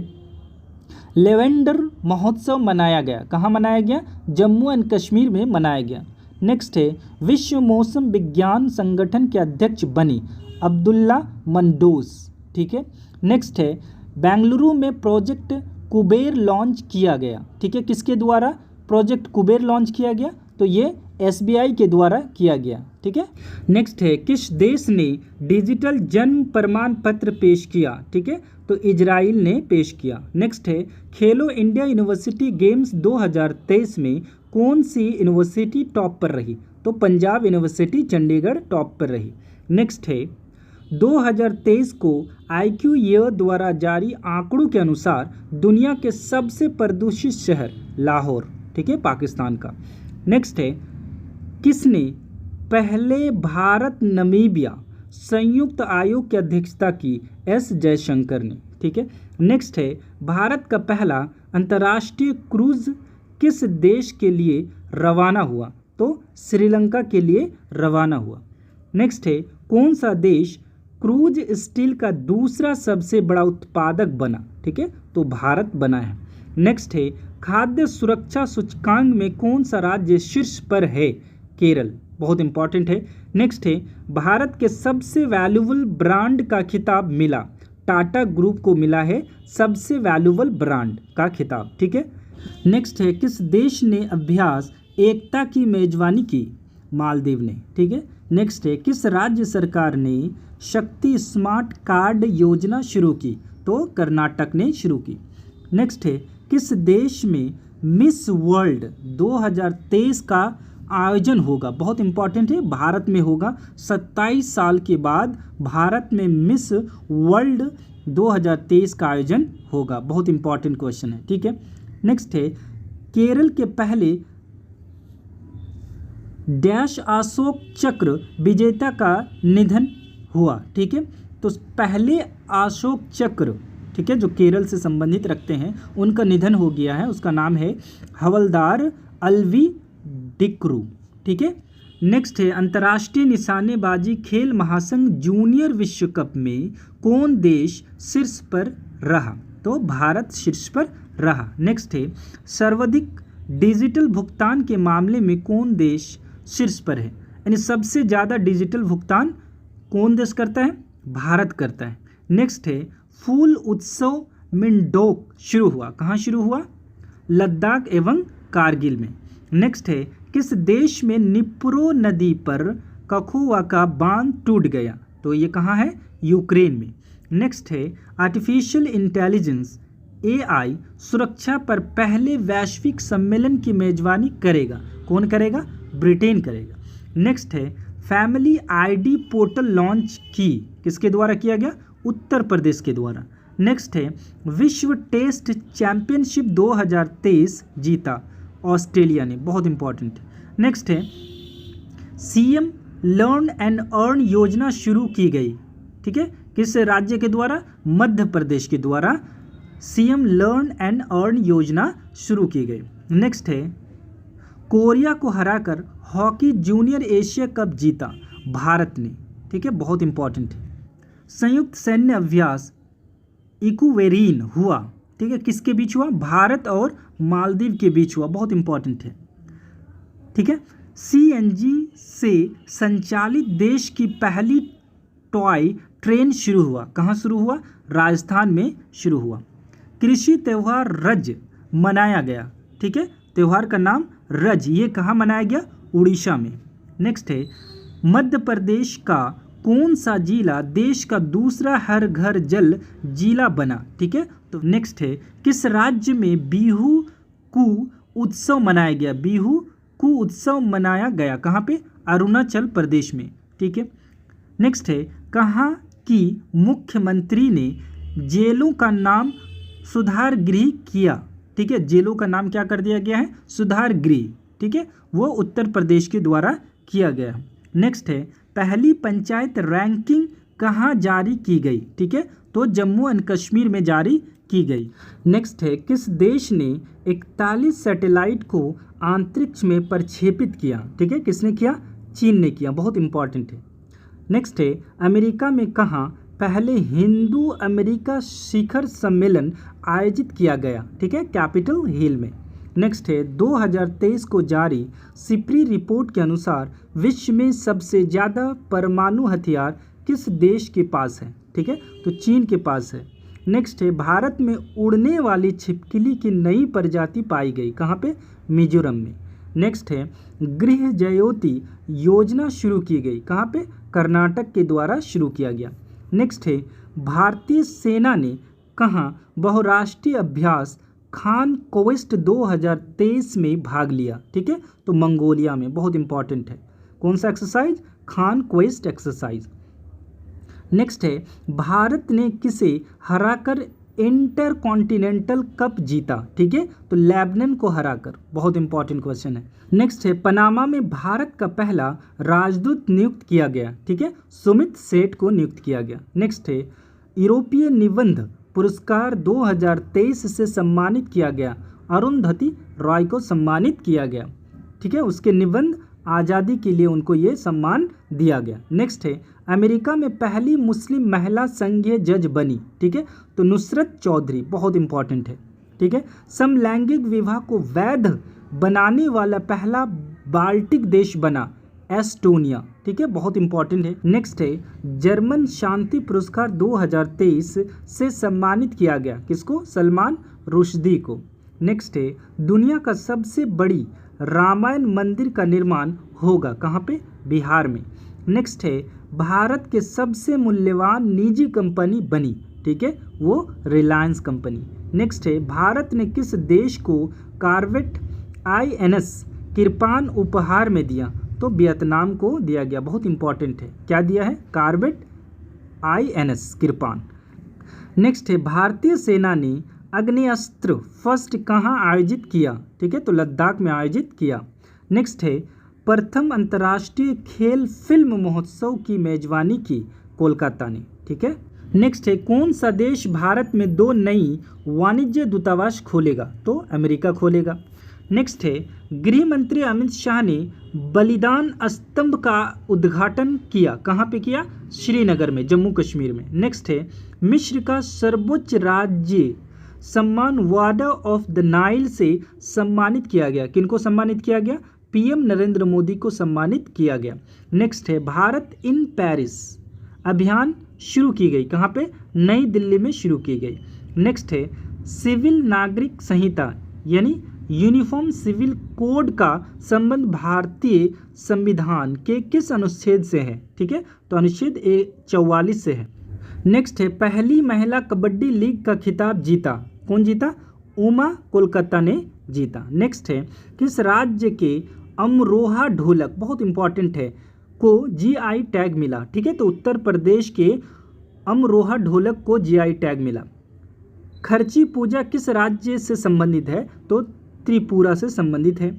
लेवेंडर महोत्सव मनाया गया। कहाँ मनाया गया? जम्मू एंड कश्मीर में मनाया गया। नेक्स्ट है विश्व मौसम विज्ञान संगठन के अध्यक्ष बनी अब्दुल्ला मंडोस। ठीक है, नेक्स्ट है बेंगलुरु में प्रोजेक्ट कुबेर लॉन्च किया गया। ठीक है, किसके द्वारा प्रोजेक्ट कुबेर लॉन्च किया गया? तो ये SBI के द्वारा किया गया। ठीक है, नेक्स्ट है किस देश ने डिजिटल जन्म प्रमाण पत्र पेश किया? ठीक है, तो इजराइल ने पेश किया। नेक्स्ट है खेलो इंडिया यूनिवर्सिटी गेम्स 2023 में कौन सी यूनिवर्सिटी टॉप पर रही? तो पंजाब यूनिवर्सिटी चंडीगढ़ टॉप पर रही। नेक्स्ट है 2023 को IQ ईयर द्वारा जारी आंकड़ों के अनुसार दुनिया के सबसे प्रदूषित शहर लाहौर, ठीक है, पाकिस्तान का। नेक्स्ट है किसने पहले भारत नमीबिया संयुक्त आयोग की अध्यक्षता की? S जयशंकर ने। ठीक है, नेक्स्ट है भारत का पहला अंतर्राष्ट्रीय क्रूज किस देश के लिए रवाना हुआ? तो श्रीलंका के लिए रवाना हुआ। नेक्स्ट है कौन सा देश क्रूज स्टील का दूसरा सबसे बड़ा उत्पादक बना? ठीक है, तो भारत बना है। नेक्स्ट है खाद्य सुरक्षा सूचकांक में कौन सा राज्य शीर्ष पर है? केरल, बहुत इंपॉर्टेंट है। नेक्स्ट है भारत के सबसे वैल्यूएबल ब्रांड का खिताब मिला? टाटा ग्रुप को मिला है सबसे वैल्यूएबल ब्रांड का खिताब। ठीक है, नेक्स्ट है किस देश ने अभ्यास एकता की मेजबानी की? मालदीव ने। ठीक है, नेक्स्ट है किस राज्य सरकार ने शक्ति स्मार्ट कार्ड योजना शुरू की? तो कर्नाटक ने शुरू की। नेक्स्ट है किस देश में मिस वर्ल्ड 2023 का आयोजन होगा? बहुत इंपॉर्टेंट है, भारत में होगा। 27 साल के बाद भारत में मिस वर्ल्ड 2023 का आयोजन होगा। बहुत इंपॉर्टेंट क्वेश्चन है। ठीक है, नेक्स्ट है केरल के पहले डैश अशोक चक्र विजेता का निधन हुआ? ठीक है, तो पहले अशोक चक्र, ठीक है, जो केरल से संबंधित रखते हैं उनका निधन हो गया है। उसका नाम है हवलदार अलवी डिक्रू। ठीक है, नेक्स्ट है अंतर्राष्ट्रीय निशानेबाजी खेल महासंघ जूनियर विश्व कप में कौन देश शीर्ष पर रहा? तो भारत शीर्ष पर रहा। नेक्स्ट है सर्वाधिक डिजिटल भुगतान के मामले में कौन देश शीर्ष पर है? यानी सबसे ज़्यादा डिजिटल भुगतान कौन देश करता है? भारत करता है। नेक्स्ट है फूल उत्सव मिंडोक शुरू हुआ? कहाँ शुरू हुआ? लद्दाख एवं कारगिल में। नेक्स्ट है किस देश में निप्रो नदी पर कखुआ का बांध टूट गया? तो ये कहाँ है? यूक्रेन में। नेक्स्ट है आर्टिफिशियल इंटेलिजेंस AI सुरक्षा पर पहले वैश्विक सम्मेलन की मेजबानी करेगा? कौन करेगा? ब्रिटेन करेगा। नेक्स्ट है फैमिली ID पोर्टल लॉन्च की किसके द्वारा किया गया? उत्तर प्रदेश के द्वारा। नेक्स्ट है विश्व टेस्ट चैंपियनशिप 2023 जीता ऑस्ट्रेलिया ने। बहुत इंपॉर्टेंट। नेक्स्ट है CM लर्न एंड अर्न योजना शुरू की गई, ठीक है, किस राज्य के द्वारा? मध्य प्रदेश के द्वारा CM लर्न एंड अर्न योजना शुरू की गई। नेक्स्ट है कोरिया को हराकर हॉकी जूनियर एशिया कप जीता भारत ने। ठीक है, बहुत इंपॉर्टेंट है। संयुक्त सैन्य अभ्यास इक्वेरीन हुआ, ठीक है, किसके बीच हुआ? भारत और मालदीव के बीच हुआ। बहुत इंपॉर्टेंट है। ठीक है, CNG से संचालित देश की पहली टॉय ट्रेन शुरू हुआ? कहाँ शुरू हुआ? राजस्थान में शुरू हुआ। कृषि त्यौहार रज मनाया गया, ठीक है, त्यौहार का नाम रज। ये कहाँ मनाया गया? उड़ीसा में। नेक्स्ट है मध्य प्रदेश का कौन सा जिला देश का दूसरा हर घर जल जिला बना? ठीक है, तो नेक्स्ट है किस राज्य में बिहू कू उत्सव मनाया गया? बिहू कू उत्सव मनाया गया कहाँ पे? अरुणाचल प्रदेश में। ठीक है, नेक्स्ट है कहाँ की मुख्यमंत्री ने जेलों का नाम सुधार गृह किया? ठीक है, जेलों का नाम क्या कर दिया गया है? सुधार गृह। ठीक है, वो उत्तर प्रदेश के द्वारा किया गया है। नेक्स्ट है पहली पंचायत रैंकिंग कहाँ जारी की गई? ठीक है, तो जम्मू एंड कश्मीर में जारी की गई। नेक्स्ट है किस देश ने 41 सैटेलाइट को अंतरिक्ष में प्रक्षेपित किया? ठीक है, किसने किया? चीन ने किया। बहुत इंपॉर्टेंट है। नेक्स्ट है अमेरिका में कहाँ पहले हिंदू अमेरिका शिखर सम्मेलन आयोजित किया गया? ठीक है, कैपिटल हिल में। नेक्स्ट है 2023 को जारी सिप्री रिपोर्ट के अनुसार विश्व में सबसे ज़्यादा परमाणु हथियार किस देश के पास है? ठीक है, तो चीन के पास है। नेक्स्ट है भारत में उड़ने वाली छिपकली की नई प्रजाति पाई गई कहाँ पे? मिजोरम में। नेक्स्ट है गृह ज्योति योजना शुरू की गई, कहाँ पे? कर्नाटक के द्वारा शुरू किया गया। नेक्स्ट है भारतीय सेना ने कहाँ बहुराष्ट्रीय अभ्यास खान क्वेस्ट 2023 में भाग लिया? ठीक है, तो मंगोलिया में। बहुत इंपॉर्टेंट है। कौन सा exercise? Khan quest exercise. Next है भारत ने किसे हराकर इंटरकॉन्टिनेंटल कप जीता? ठीक है, तो लेबनान को हराकर। बहुत इंपॉर्टेंट क्वेश्चन है। नेक्स्ट है पनामा में भारत का पहला राजदूत नियुक्त किया गया। ठीक है, सुमित सेठ को नियुक्त किया गया। नेक्स्ट है यूरोपीय निबंध पुरस्कार 2023 से सम्मानित किया गया, अरुंधति रॉय को सम्मानित किया गया। ठीक है, उसके निबंध आज़ादी के लिए उनको ये सम्मान दिया गया। नेक्स्ट है अमेरिका में पहली मुस्लिम महिला संघीय जज बनी। ठीक है, तो नुसरत चौधरी। बहुत इंपॉर्टेंट है। ठीक है, समलैंगिक विवाह को वैध बनाने वाला पहला बाल्टिक देश बना एस्टोनिया। ठीक है, बहुत इंपॉर्टेंट है। नेक्स्ट है जर्मन शांति पुरस्कार 2023 से सम्मानित किया गया, किसको? सलमान रुश्दी को। नेक्स्ट है दुनिया का सबसे बड़ी रामायण मंदिर का निर्माण होगा, कहाँ पे? बिहार में। नेक्स्ट है भारत के सबसे मूल्यवान निजी कंपनी बनी। ठीक है, वो रिलायंस कंपनी। नेक्स्ट है भारत ने किस देश को कॉर्वेट INS किरपान उपहार में दिया? तो वियतनाम को दिया गया। बहुत इंपॉर्टेंट है। क्या दिया है? Corvette INS kirpan. नेक्स्ट है भारतीय सेना ने अग्नेयास्त्र फर्स्ट कहाँ आयोजित किया? ठीक है, तो लद्दाख में आयोजित किया। नेक्स्ट है प्रथम अंतर्राष्ट्रीय खेल फिल्म महोत्सव की मेजबानी की कोलकाता ने। ठीक है, नेक्स्ट है कौन सा देश भारत में 2 नई वाणिज्य दूतावास खोलेगा? तो अमेरिका खोलेगा। नेक्स्ट है गृह मंत्री अमित शाह ने बलिदान स्तंभ का उद्घाटन किया, कहाँ पे किया? श्रीनगर में, जम्मू कश्मीर में। नेक्स्ट है मिस्र का सर्वोच्च राज्य सम्मान वार्डर ऑफ द नाइल से सम्मानित किया गया। किनको सम्मानित किया गया? PM नरेंद्र मोदी को सम्मानित किया गया। नेक्स्ट है भारत इन पेरिस अभियान शुरू की गई, कहाँ पे? नई दिल्ली में शुरू की गई। नेक्स्ट है सिविल नागरिक संहिता यानी यूनिफॉर्म सिविल कोड का संबंध भारतीय संविधान के किस अनुच्छेद से है? ठीक है, तो अनुच्छेद 44 से है। नेक्स्ट है पहली महिला कबड्डी लीग का खिताब जीता, कौन जीता? उमा कोलकाता ने जीता। नेक्स्ट है किस राज्य के अमरोहा ढोलक, बहुत इंपॉर्टेंट है, को GI टैग मिला? ठीक है, तो उत्तर प्रदेश के अमरोहा ढोलक को GI टैग मिला। खर्ची पूजा किस राज्य से संबंधित है? तो त्रिपुरा से संबंधित है।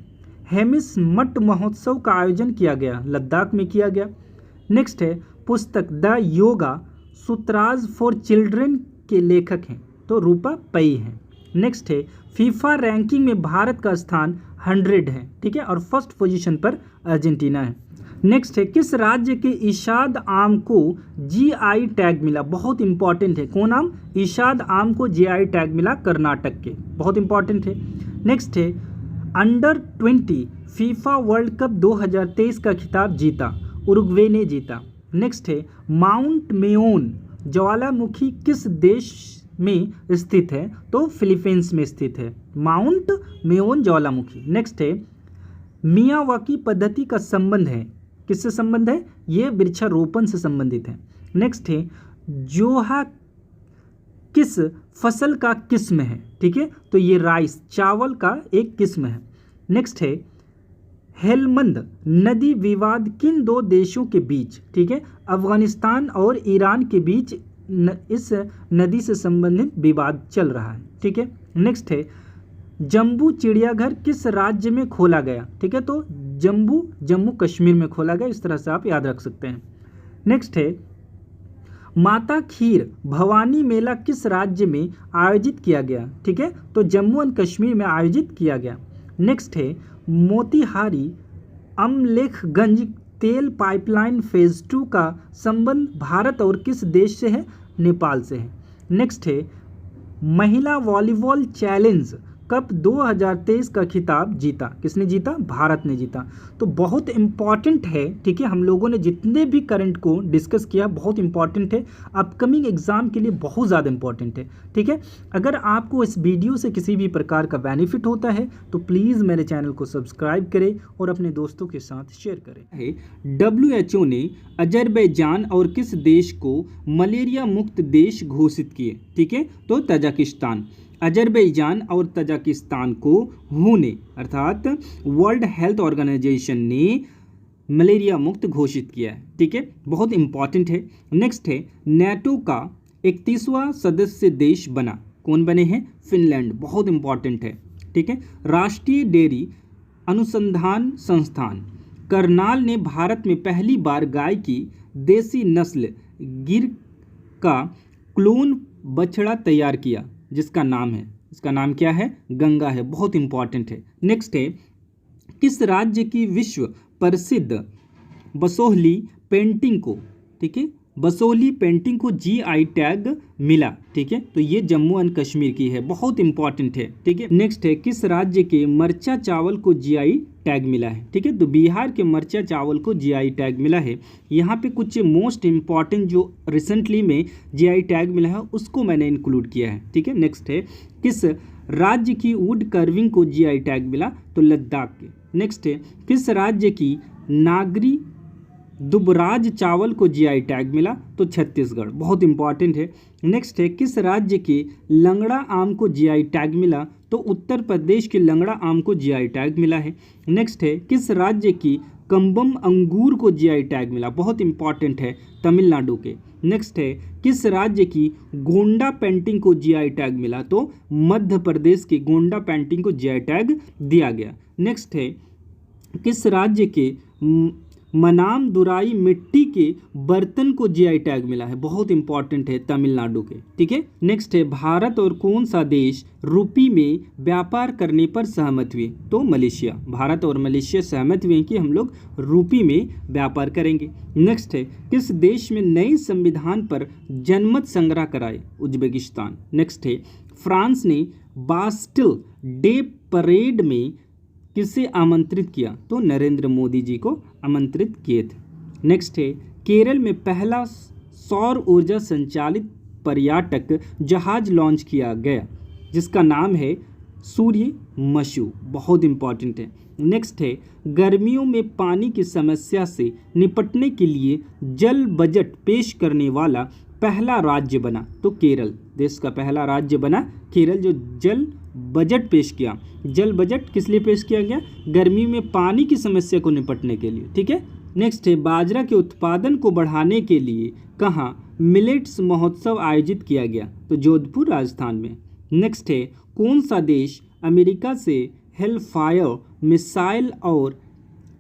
हेमिस मठ महोत्सव का आयोजन किया गया, लद्दाख में किया गया। नेक्स्ट है पुस्तक द योगा सूत्राज फॉर चिल्ड्रन के लेखक हैं, तो रूपा पई हैं। नेक्स्ट है फीफा रैंकिंग में भारत का स्थान 100 है। ठीक है, और फर्स्ट पोजीशन पर अर्जेंटीना है। नेक्स्ट है किस राज्य के इशाद आम को GI टैग मिला? बहुत इंपॉर्टेंट है। कौन आम? इशाद आम को GI टैग मिला, कर्नाटक के। बहुत इंपॉर्टेंट है। नेक्स्ट है अंडर 20 फीफा वर्ल्ड कप 2023 का खिताब जीता, उरुग्वे ने जीता। नेक्स्ट है माउंट मेयोन ज्वालामुखी किस देश में स्थित है? तो फिलीपींस में स्थित है माउंट मेयोन ज्वालामुखी। नेक्स्ट है मियावाकी पद्धति का संबंध है, किससे संबंध है? ये वृक्षारोपण से संबंधित है। नेक्स्ट है जोहा किस फसल का किस्म है? ठीक है, तो ये राइस चावल का एक किस्म है। नेक्स्ट है हेलमंद नदी विवाद किन 2 देशों के बीच? ठीक है, अफगानिस्तान और ईरान के बीच इस नदी से संबंधित विवाद चल रहा है। ठीक है, नेक्स्ट है जम्बू चिड़ियाघर किस राज्य में खोला गया? ठीक है, तो जम्मू कश्मीर में खोला गया। इस तरह से आप याद रख सकते हैं। नेक्स्ट है माता खीर भवानी मेला किस राज्य में आयोजित किया गया? ठीक है, तो जम्मू एंड कश्मीर में आयोजित किया गया। नेक्स्ट है मोतिहारी अमलेखगंज तेल पाइपलाइन फेज 2 का संबंध भारत और किस देश से है? नेपाल से है। नेक्स्ट है महिला वॉलीबॉल चैलेंज कप 2023 का खिताब जीता? किसने जीता? भारत ने जीता। तो बहुत इम्पॉर्टेंट है, ठीक है। हम लोगों ने जितने भी करंट को डिस्कस किया बहुत इम्पॉर्टेंट है, अपकमिंग एग्जाम के लिए बहुत ज़्यादा इम्पॉर्टेंट है, ठीक है। अगर आपको इस वीडियो से किसी भी प्रकार का बेनिफिट होता है तो प्लीज़ मेरे चैनल को सब्सक्राइब करें और अपने दोस्तों के साथ शेयर करें। WHO ने अजरबैजान और किस देश को मलेरिया मुक्त देश घोषित किए? ठीक है, तो तजाकिस्तान। अजरबैजान और तजाकिस्तान को WHO ने अर्थात वर्ल्ड हेल्थ ऑर्गेनाइजेशन ने मलेरिया मुक्त घोषित किया है, ठीक है। बहुत इंपॉर्टेंट है। नेक्स्ट है, नेटो का 31वां सदस्य देश बना? कौन बने हैं? फिनलैंड। बहुत इंपॉर्टेंट है, ठीक है। राष्ट्रीय डेयरी अनुसंधान संस्थान करनाल ने भारत में पहली बार गाय की देसी नस्ल गिर का क्लोन बछड़ा तैयार किया, जिसका नाम है, इसका नाम क्या है? गंगा है। बहुत इंपॉर्टेंट है। नेक्स्ट है, किस राज्य की विश्व प्रसिद्ध बसोहली पेंटिंग को, ठीक है, बसोहली पेंटिंग को GI टैग मिला? ठीक है, तो ये जम्मू एंड कश्मीर की है। बहुत इंपॉर्टेंट है, ठीक है। नेक्स्ट है, किस राज्य के मरचा चावल को GI टैग मिला है? ठीक है, तो बिहार के मरचा चावल को GI टैग मिला है। यहाँ पे कुछ मोस्ट इंपॉर्टेंट जो रिसेंटली में GI टैग मिला है उसको मैंने इंक्लूड किया है, ठीक है। नेक्स्ट है, किस राज्य की वुड कर्विंग को GI टैग मिला? तो लद्दाख के। नेक्स्ट है, किस राज्य की नागरी दुबराज चावल को GI टैग मिला? तो छत्तीसगढ़। बहुत इंपॉर्टेंट है। नेक्स्ट है, किस राज्य के लंगड़ा आम को GI टैग मिला? तो उत्तर प्रदेश के लंगड़ा आम को GI टैग मिला है। नेक्स्ट है, किस राज्य की कम्बम अंगूर को GI टैग मिला? बहुत इंपॉर्टेंट है, तमिलनाडु के। नेक्स्ट है, किस राज्य की गोंडा पेंटिंग को GI टैग मिला? तो मध्य प्रदेश की गोंडा पेंटिंग को GI टैग दिया गया। नेक्स्ट है, किस राज्य के मनाम दुराई मिट्टी के बर्तन को GI टैग मिला है? बहुत इंपॉर्टेंट है, तमिलनाडु के, ठीक है। नेक्स्ट है, भारत और कौन सा देश रुपी में व्यापार करने पर सहमत हुए? तो मलेशिया। भारत और मलेशिया सहमत हुए कि हम लोग रुपी में व्यापार करेंगे। नेक्स्ट है, किस देश में नए संविधान पर जनमत संग्रह कराए? उज्बेकिस्तान। नेक्स्ट है, फ्रांस ने बास्टिल डे परेड में किसे आमंत्रित किया? तो नरेंद्र मोदी जी को आमंत्रित किए थे। नेक्स्ट है, केरल में पहला सौर ऊर्जा संचालित पर्यटक जहाज लॉन्च किया गया, जिसका नाम है सूर्यमशु। बहुत इंपॉर्टेंट है। नेक्स्ट है, गर्मियों में पानी की समस्या से निपटने के लिए जल बजट पेश करने वाला पहला राज्य बना? तो केरल। देश का पहला राज्य बना केरल, जो जल बजट पेश किया। जल बजट किस लिए पेश किया गया? गर्मी में पानी की समस्या को निपटने के लिए, ठीक है। नेक्स्ट है, बाजरा के उत्पादन को बढ़ाने के लिए कहाँ मिलेट्स महोत्सव आयोजित किया गया? तो जोधपुर, राजस्थान में। नेक्स्ट है, कौन सा देश अमेरिका से हेलफायर मिसाइल और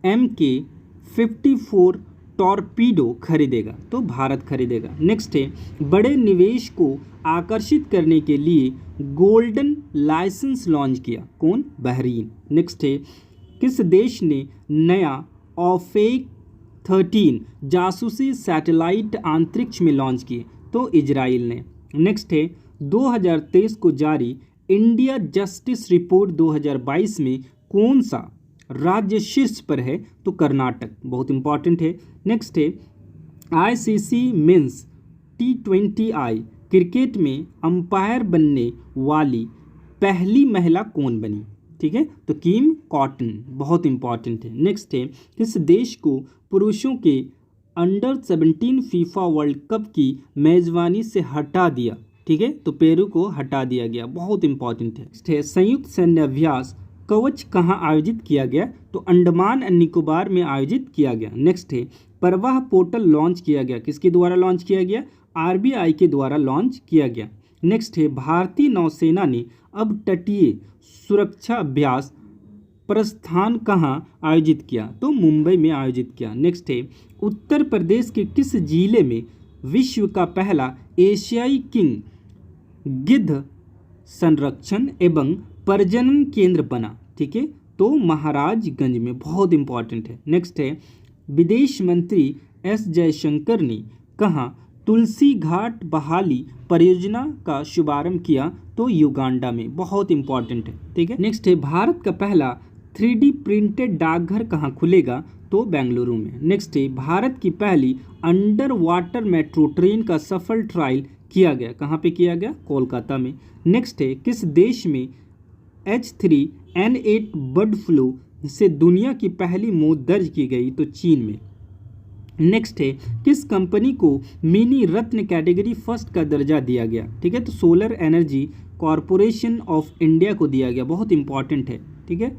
MK-54 टॉर्पीडो खरीदेगा? तो भारत खरीदेगा। नेक्स्ट है, बड़े निवेश को आकर्षिक करने के लिए गोल्डन लाइसेंस लॉन्च किया? कौन? बहरीन। नेक्स्ट है, किस देश ने नया ऑफेक 13 जासूसी सैटेलाइट अंतरिक्ष में लॉन्च किए? तो इजराइल ने। नेक्स्ट है, 2023 को जारी इंडिया जस्टिस रिपोर्ट 2022 में कौन सा राज्य शीर्ष पर है? तो कर्नाटक। बहुत इंपॉर्टेंट है। नेक्स्ट है, ICC मेंस T20I क्रिकेट में अंपायर बनने वाली पहली महिला कौन बनी? ठीक है, तो किम कॉटन। बहुत इंपॉर्टेंट है। नेक्स्ट है, किस देश को पुरुषों के अंडर 17 फीफा वर्ल्ड कप की मेजबानी से हटा दिया? ठीक है, तो पेरू को हटा दिया गया। बहुत इंपॉर्टेंट है। नेक्स्ट है, संयुक्त सैन्य अभ्यास कवच कहाँ आयोजित किया गया? तो अंडमान एंड निकोबार में आयोजित किया गया। नेक्स्ट है, प्रवाह पोर्टल लॉन्च किया गया। किसके द्वारा लॉन्च किया गया? RBI के द्वारा लॉन्च किया गया। नेक्स्ट है, भारतीय नौसेना ने अब तटीय सुरक्षा अभ्यास प्रस्थान कहाँ आयोजित किया? तो मुंबई में आयोजित किया। नेक्स्ट है, उत्तर प्रदेश के किस जिले में विश्व का पहला एशियाई किंग गिद्ध संरक्षण एवं प्रजनन केंद्र बना? ठीक है, तो महाराजगंज में। बहुत इंपॉर्टेंट है। नेक्स्ट है, विदेश मंत्री S जयशंकर ने कहा तुलसी घाट बहाली परियोजना का शुभारंभ किया? तो युगांडा में। बहुत इंपॉर्टेंट है, ठीक है। नेक्स्ट है, भारत का पहला 3D प्रिंटेड डाकघर कहाँ खुलेगा? तो बेंगलुरु में। नेक्स्ट है, भारत की पहली अंडर वाटर मेट्रो ट्रेन का सफल ट्रायल किया गया? कहाँ पे किया गया? कोलकाता में। नेक्स्ट है, किस देश में H3N8 बर्ड फ्लू से दुनिया की पहली मौत दर्ज की गई? तो चीन में। नेक्स्ट है, किस कंपनी को मिनी रत्न कैटेगरी फर्स्ट का दर्जा दिया गया? ठीक है, तो solar energy corporation of India को दिया गया। बहुत इंपॉर्टेंट है, ठीक है।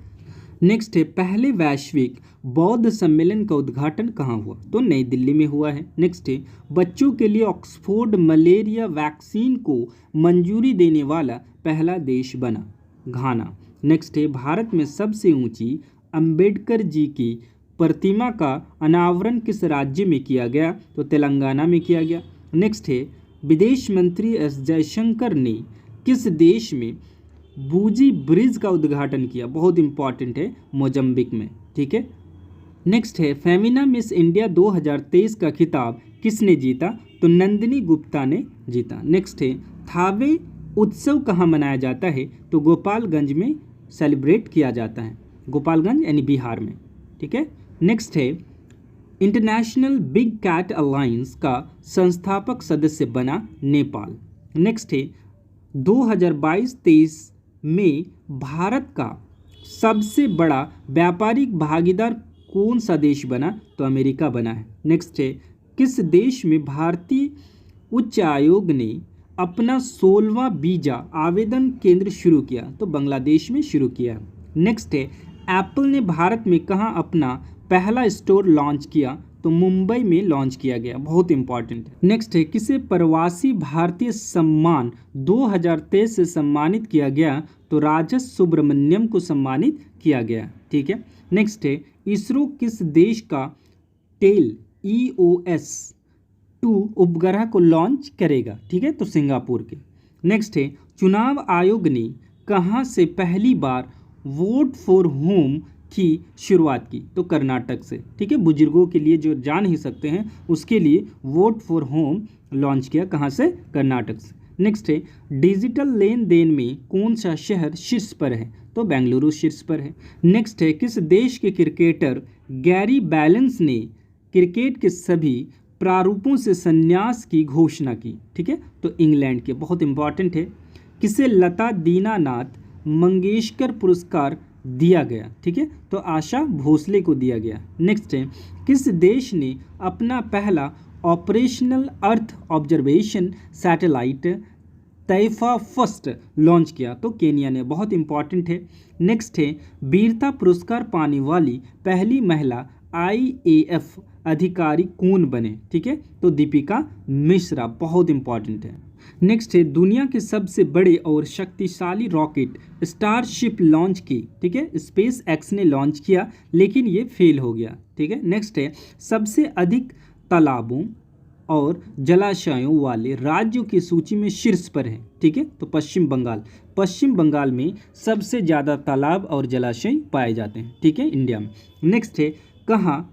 नेक्स्ट है, पहले वैश्विक बौद्ध सम्मेलन का उद्घाटन कहाँ हुआ? तो नई दिल्ली में हुआ है। नेक्स्ट है, बच्चों के लिए ऑक्सफोर्ड मलेरिया वैक्सीन को मंजूरी देने वाला पहला देश बना? घाना। नेक्स्ट है, भारत में सबसे ऊंची अंबेडकर जी की प्रतिमा का अनावरण किस राज्य में किया गया? तो तेलंगाना में किया गया। नेक्स्ट है, विदेश मंत्री एस जयशंकर ने किस देश में बूजी ब्रिज का उद्घाटन किया? बहुत इंपॉर्टेंट है, मोजम्बिक में, ठीक है। नेक्स्ट है, फेमिना मिस इंडिया 2023 का खिताब किसने जीता? तो नंदिनी गुप्ता ने जीता। नेक्स्ट है, थावे उत्सव कहाँ मनाया जाता है? तो गोपालगंज में सेलिब्रेट किया जाता है। गोपालगंज यानी बिहार में, ठीक है। नेक्स्ट है, इंटरनेशनल बिग कैट अलायंस का संस्थापक सदस्य बना नेपाल। नेक्स्ट है, 2022-23 में भारत का सबसे बड़ा व्यापारिक भागीदार कौन सा देश बना? तो अमेरिका बना है। नेक्स्ट है, किस देश में भारतीय उच्च आयोग ने अपना 16वां वीजा आवेदन केंद्र शुरू किया? तो बांग्लादेश में शुरू किया। नेक्स्ट है, एप्पल ने भारत में कहाँ अपना पहला स्टोर लॉन्च किया? तो मुंबई में लॉन्च किया गया। बहुत इंपॉर्टेंट है। नेक्स्ट है, किसे प्रवासी भारतीय सम्मान 2023 से सम्मानित किया गया? तो राजस सुब्रमण्यम को सम्मानित किया गया, ठीक है। नेक्स्ट है, इसरो किस देश का टेल EOS-2 उपग्रह को लॉन्च करेगा? ठीक है, तो सिंगापुर के। नेक्स्ट है, चुनाव आयोग ने कहाँ से पहली बार वोट फॉर होम की शुरुआत की? तो कर्नाटक से, ठीक है। बुजुर्गों के लिए जो जा नहीं सकते हैं उसके लिए वोट फॉर होम लॉन्च किया। कहाँ से? कर्नाटक से। नेक्स्ट है, डिजिटल लेन देन में कौन सा शहर शीर्ष पर है? तो बेंगलुरु शीर्ष पर है। नेक्स्ट है, किस देश के क्रिकेटर गैरी बैलेंस ने क्रिकेट के सभी प्रारूपों से संन्यास की घोषणा की? ठीक है, तो इंग्लैंड के। बहुत इंपॉर्टेंट है। किसे लता दीनानाथ मंगेशकर पुरस्कार दिया गया? ठीक है, तो आशा भोसले को दिया गया। नेक्स्ट है, किस देश ने अपना पहला operational earth observation satellite Taifa first launch किया? तो केनिया ने। बहुत इंपॉर्टेंट है। नेक्स्ट है, वीरता पुरस्कार पाने वाली पहली महिला IAF अधिकारी कौन बने? ठीक है, तो दीपिका मिश्रा। बहुत इंपॉर्टेंट है। नेक्स्ट है, दुनिया के सबसे बड़े और शक्तिशाली रॉकेट स्टारशिप लॉन्च की? ठीक है, स्पेस एक्स ने लॉन्च किया लेकिन ये फेल हो गया। ठीक है। नेक्स्ट है, सबसे अधिक तालाबों और जलाशयों वाले राज्यों की सूची में शीर्ष पर है? ठीक है, तो पश्चिम बंगाल। पश्चिम बंगाल में सबसे ज़्यादा तालाब और जलाशय पाए जाते हैं, ठीक है, इंडिया में। नेक्स्ट है, कहाँ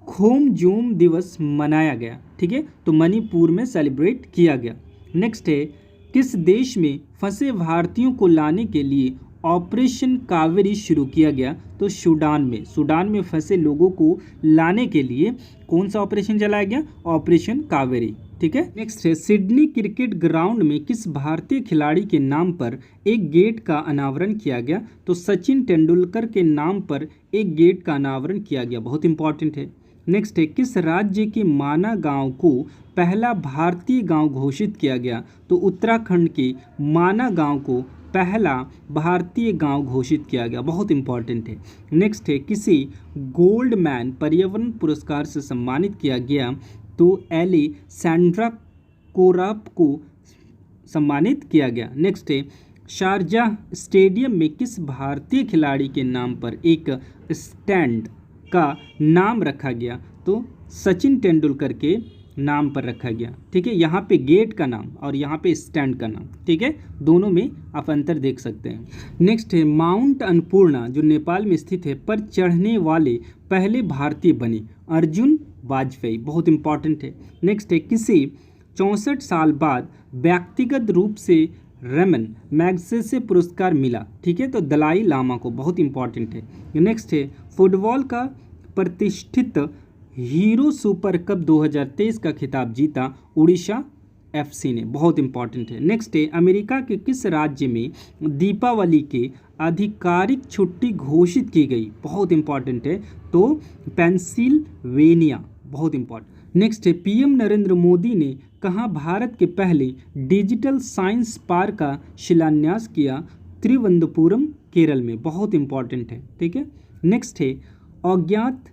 खोमजोम दिवस मनाया गया? ठीक है, तो मणिपुर में सेलिब्रेट किया गया। नेक्स्ट है, किस देश में फंसे भारतीयों को लाने के लिए ऑपरेशन कावेरी शुरू किया गया? तो सूडान में। सूडान में फंसे लोगों को लाने के लिए कौन सा ऑपरेशन चलाया गया? ऑपरेशन कावेरी। ठीक है। नेक्स्ट है, सिडनी क्रिकेट ग्राउंड में किस भारतीय खिलाड़ी के नाम पर एक गेट का अनावरण किया गया? तो सचिन तेंदुलकर के नाम पर एक गेट का अनावरण किया गया। बहुत इंपॉर्टेंट है। नेक्स्ट है, किस राज्य के माना गांव को पहला भारतीय गांव घोषित किया गया? तो उत्तराखंड के माना गांव को पहला भारतीय गांव घोषित किया गया। बहुत इंपॉर्टेंट है। नेक्स्ट है, किसी गोल्डमैन पर्यावरण पुरस्कार से सम्मानित किया गया? तो एलेसैंड्रा कोराप को सम्मानित किया गया। नेक्स्ट है, शारजाह स्टेडियम में किस भारतीय खिलाड़ी के नाम पर एक स्टैंड का नाम रखा गया? तो सचिन तेंदुलकर के नाम पर रखा गया। ठीक है, यहाँ पे गेट का नाम और यहाँ पे स्टैंड का नाम। ठीक है, दोनों में आप अंतर देख सकते हैं। नेक्स्ट है, माउंट अन्नपूर्णा जो नेपाल में स्थित है पर चढ़ने वाले पहले भारतीय बने? अर्जुन वाजपेयी। बहुत इंपॉर्टेंट है। नेक्स्ट है, किसे 64 साल बाद व्यक्तिगत रूप से रमन मैग्सेसे पुरस्कार मिला, ठीक है, तो दलाई लामा को, बहुत इंपॉर्टेंट है। नेक्स्ट है फुटबॉल का प्रतिष्ठित हीरो सुपर कप 2023 का खिताब जीता उड़ीसा एफसी ने, बहुत इंपॉर्टेंट है। नेक्स्ट है अमेरिका के किस राज्य में दीपावली के आधिकारिक छुट्टी घोषित की गई, बहुत इंपॉर्टेंट है, तो पेंसिल्वेनिया, बहुत इंपॉर्टेंट। नेक्स्ट है पीएम नरेंद्र मोदी ने कहाँ भारत के पहले डिजिटल साइंस पार्क का शिलान्यास किया, त्रिवंतपुरम केरल में, बहुत इंपॉर्टेंट है, ठीक है। नेक्स्ट है अज्ञात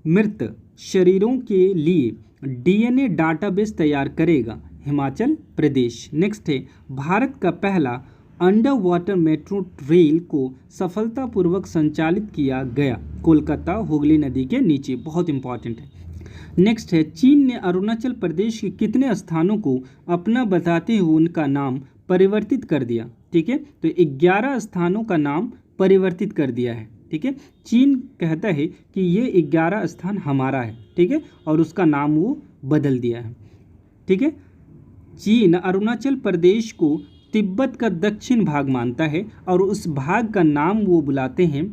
मृत शरीरों के लिए डीएनए डाटाबेस तैयार करेगा हिमाचल प्रदेश। नेक्स्ट है भारत का पहला अंडर वाटर मेट्रो रेल को सफलतापूर्वक संचालित किया गया कोलकाता हुगली नदी के नीचे, बहुत इंपॉर्टेंट है। नेक्स्ट है चीन ने अरुणाचल प्रदेश के कितने स्थानों को अपना बताते हुए उनका नाम परिवर्तित कर दिया, ठीक है, तो 11 स्थानों का नाम परिवर्तित कर दिया है, ठीक है। चीन कहता है कि ये 11 स्थान हमारा है, ठीक है, और उसका नाम वो बदल दिया है, ठीक है। चीन अरुणाचल प्रदेश को तिब्बत का दक्षिण भाग मानता है और उस भाग का नाम वो बुलाते हैं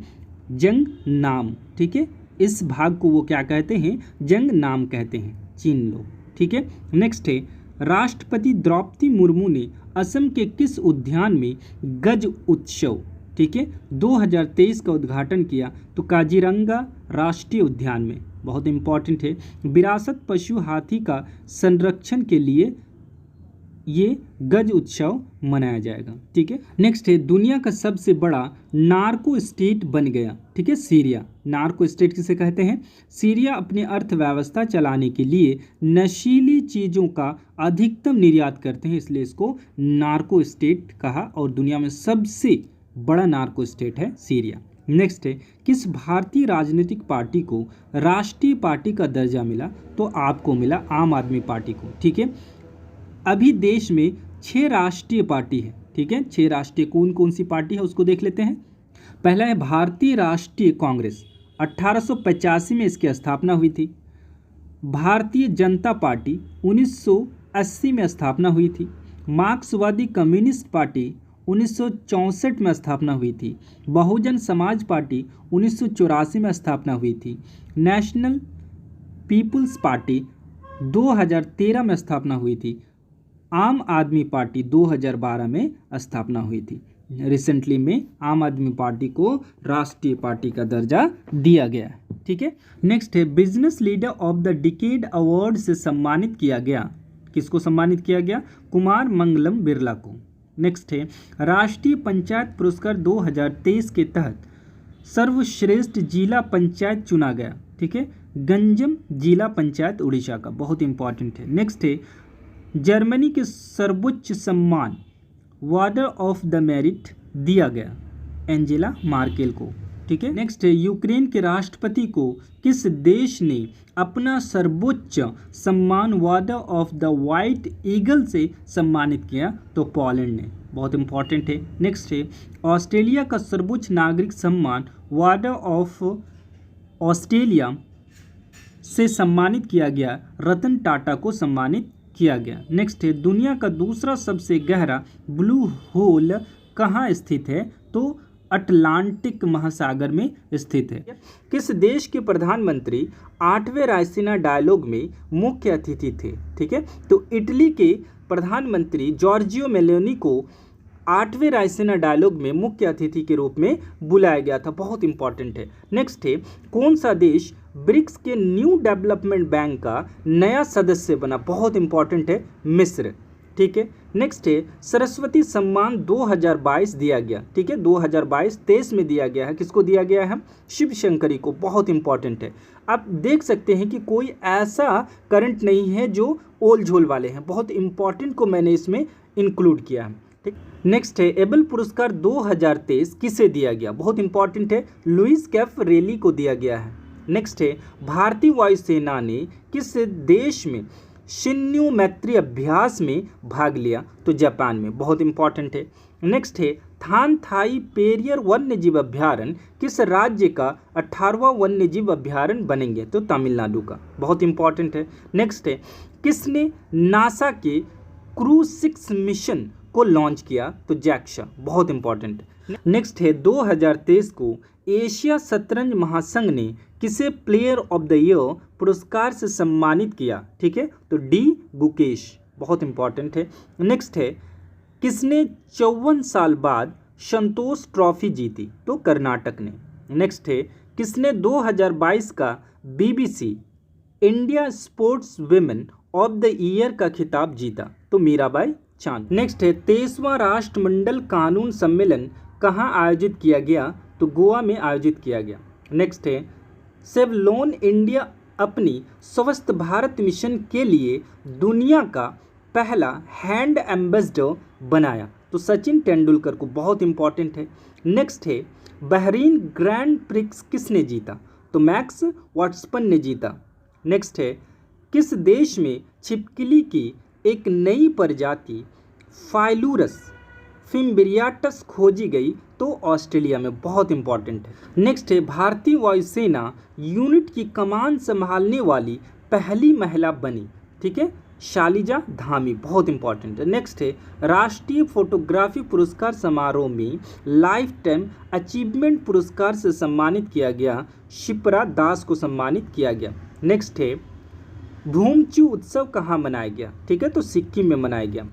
जंग नाम, ठीक है, इस भाग को वो क्या कहते हैं, जंग नाम कहते हैं चीन लोग, ठीक है। नेक्स्ट है राष्ट्रपति द्रौपदी मुर्मू ने असम के किस उद्यान में गज उत्सव, ठीक है, 2023 का उद्घाटन किया, तो काजीरंगा राष्ट्रीय उद्यान में, बहुत इंपॉर्टेंट है। विरासत पशु हाथी का संरक्षण के लिए ये गज उत्सव मनाया जाएगा, ठीक है। नेक्स्ट है दुनिया का सबसे बड़ा नार्को स्टेट बन गया, ठीक है, सीरिया। नार्को स्टेट किसे कहते हैं, सीरिया अपनी अर्थव्यवस्था चलाने के लिए नशीली चीज़ों का अधिकतम निर्यात करते हैं, इसलिए इसको नार्को स्टेट कहा, और दुनिया में सबसे बड़ा नार्को स्टेट है सीरिया। नेक्स्ट है किस भारतीय राजनीतिक पार्टी को राष्ट्रीय पार्टी का दर्जा मिला, तो आपको मिला आम आदमी पार्टी को, ठीक है। अभी देश में 6 राष्ट्रीय पार्टी है, ठीक है, 6 राष्ट्रीय कौन कौन सी पार्टी है उसको देख लेते हैं। पहला है भारतीय राष्ट्रीय कांग्रेस, 1885 में इसकी स्थापना हुई थी। भारतीय जनता पार्टी 1980 में स्थापना हुई थी। मार्क्सवादी कम्युनिस्ट पार्टी 1964 में स्थापना हुई थी। बहुजन समाज पार्टी 1984 में स्थापना हुई थी। नेशनल पीपुल्स पार्टी 2013 में स्थापना हुई थी। आम आदमी पार्टी 2012 में स्थापना हुई थी। रिसेंटली में आम आदमी पार्टी को राष्ट्रीय पार्टी का दर्जा दिया गया है, ठीक है। नेक्स्ट है business leader of the decade award से सम्मानित किया गया, किसको सम्मानित किया गया, कुमार मंगलम बिरला को। नेक्स्ट है राष्ट्रीय पंचायत पुरस्कार 2023 के तहत सर्वश्रेष्ठ जिला पंचायत चुना गया, ठीक है, गंजम जिला पंचायत उड़ीसा का, बहुत इंपॉर्टेंट है। नेक्स्ट है जर्मनी के सर्वोच्च सम्मान वार्डर ऑफ द मेरिट दिया गया एंजेला मार्केल को, ठीक है। नेक्स्ट है यूक्रेन के राष्ट्रपति को किस देश ने अपना सर्वोच्च सम्मान वार्डर ऑफ द व्हाइट ईगल से सम्मानित किया, तो पोलैंड ने, बहुत इंपॉर्टेंट है। नेक्स्ट है ऑस्ट्रेलिया का सर्वोच्च नागरिक सम्मान वार्डर ऑफ ऑस्ट्रेलिया से सम्मानित किया गया रतन टाटा को सम्मानित किया गया। नेक्स्ट है दुनिया का दूसरा सबसे गहरा ब्लू होल कहाँ स्थित है, तो अटलांटिक महासागर में स्थित है। किस देश के प्रधानमंत्री 8वें रायसीना डायलॉग में मुख्य अतिथि थे, ठीक है, तो इटली के प्रधानमंत्री जॉर्जियो मेलोनी को 8वें रायसीना डायलॉग में मुख्य अतिथि के रूप में बुलाया गया था, बहुत इंपॉर्टेंट है। नेक्स्ट है कौन सा देश ब्रिक्स के न्यू डेवलपमेंट बैंक का नया सदस्य बना, बहुत इंपॉर्टेंट है, मिस्र, ठीक है। नेक्स्ट है सरस्वती सम्मान 2022 दिया गया, ठीक है, 2022-23 में दिया गया है, किसको दिया गया है, शिव शंकरी को, बहुत इंपॉर्टेंट है। आप देख सकते हैं कि कोई ऐसा करंट नहीं है जो ओल झोल वाले हैं, बहुत इंपॉर्टेंट को मैंने इसमें इंक्लूड किया है, ठीक। नेक्स्ट है एबल पुरस्कार 2023 किसे दिया गया, बहुत इंपॉर्टेंट है, लुइस कैफरेली को दिया गया है। नेक्स्ट है भारतीय वायुसेना ने किस देश में शिन्यू मैत्री अभ्यास में भाग लिया, तो जापान में, बहुत इंपॉर्टेंट है। नेक्स्ट है थानथाई पेरियर वन्यजीव अभ्यारण्य किस राज्य का 18वां वन्यजीव अभ्यारण्य बनेंगे? तो तमिलनाडु का, बहुत इंपॉर्टेंट है। नेक्स्ट है, किसने नासा के क्रू 6 मिशन को लॉन्च किया? तो जैक्शा, बहुत इंपॉर्टेंट है। नेक्स्ट है, 2023 को एशिया शतरंज महासंघ ने किसे प्लेयर ऑफ द ईयर पुरस्कार से सम्मानित किया? ठीक है, तो डी गुकेश, बहुत इंपॉर्टेंट है। नेक्स्ट है, किसने 54 साल बाद संतोष ट्रॉफी जीती? तो कर्नाटक ने। नेक्स्ट है, किसने 2022 का BBC India sports women of the year का खिताब जीता? तो मीराबाई चानू। नेक्स्ट है, 23वां राष्ट्रमंडल कानून सम्मेलन कहाँ आयोजित किया गया? तो गोवा में आयोजित किया गया। नेक्स्ट है, सेवलॉन इंडिया अपनी स्वस्थ भारत मिशन के लिए दुनिया का पहला हैंड एम्बेसडर बनाया? तो सचिन तेंदुलकर को, बहुत इंपॉर्टेंट है। नेक्स्ट है, बहरीन ग्रैंड प्रिक्स किसने जीता? तो मैक्स वर्स्टैपन ने जीता। नेक्स्ट है, किस देश में छिपकली की एक नई प्रजाति फाइलूरस फिम्ब्रियाटस खोजी गई? तो ऑस्ट्रेलिया में, बहुत इंपॉर्टेंट है। नेक्स्ट है, भारतीय वायुसेना यूनिट की कमान संभालने वाली पहली महिला बनी? ठीक है, शालिजा धामी, बहुत इंपॉर्टेंट है। नेक्स्ट है, राष्ट्रीय फोटोग्राफी पुरस्कार समारोह में लाइफ टाइम अचीवमेंट पुरस्कार से सम्मानित किया गया शिप्रा दास को सम्मानित किया गया। नेक्स्ट है, भूमचू उत्सव कहाँ मनाया गया? ठीक है, तो सिक्किम में मनाया गया।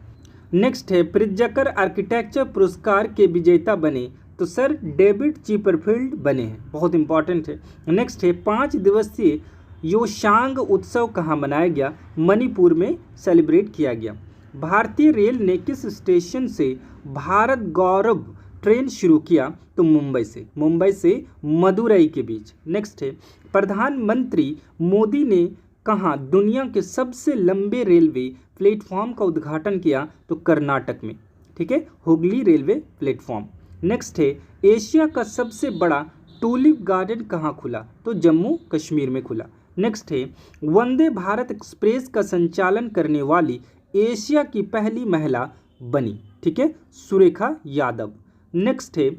नेक्स्ट है, प्रित्जकर आर्किटेक्चर पुरस्कार के विजेता बने? तो सर डेविड चिपरफील्ड बने हैं, बहुत इंपॉर्टेंट है। नेक्स्ट है, 5 दिवसीय योशांग उत्सव कहाँ मनाया गया? मणिपुर में सेलिब्रेट किया गया। भारतीय रेल ने किस स्टेशन से भारत गौरव ट्रेन शुरू किया? तो मुंबई से मदुरई के बीच। नेक्स्ट है, प्रधानमंत्री मोदी ने कहाँ दुनिया के सबसे लंबे रेलवे प्लेटफॉर्म का उद्घाटन किया? तो कर्नाटक में। ठीक है, हुगली रेलवे प्लेटफॉर्म। नेक्स्ट है, एशिया का सबसे बड़ा टूलिप गार्डन कहाँ खुला? तो जम्मू कश्मीर में खुला। नेक्स्ट है, वंदे भारत एक्सप्रेस का संचालन करने वाली एशिया की पहली महिला बनी? ठीक है, सुरेखा यादव। नेक्स्ट है,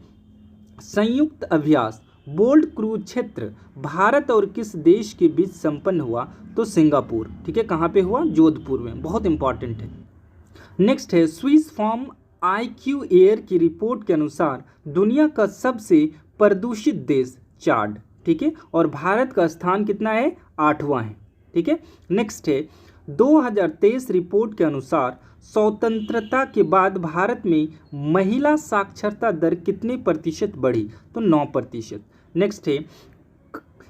संयुक्त अभ्यास बोल्ट क्रूज क्षेत्र भारत और किस देश के बीच संपन्न हुआ? तो सिंगापुर। ठीक है, कहाँ पे हुआ? जोधपुर में, बहुत इंपॉर्टेंट है। नेक्स्ट है, स्विस फॉर्म IQ एयर की रिपोर्ट के अनुसार दुनिया का सबसे प्रदूषित देश चाड। ठीक है, और भारत का स्थान कितना है? 8वां है। ठीक है, नेक्स्ट है, 2023 रिपोर्ट के अनुसार स्वतंत्रता के बाद भारत में महिला साक्षरता दर कितने प्रतिशत बढ़ी? तो 9%। नेक्स्ट है,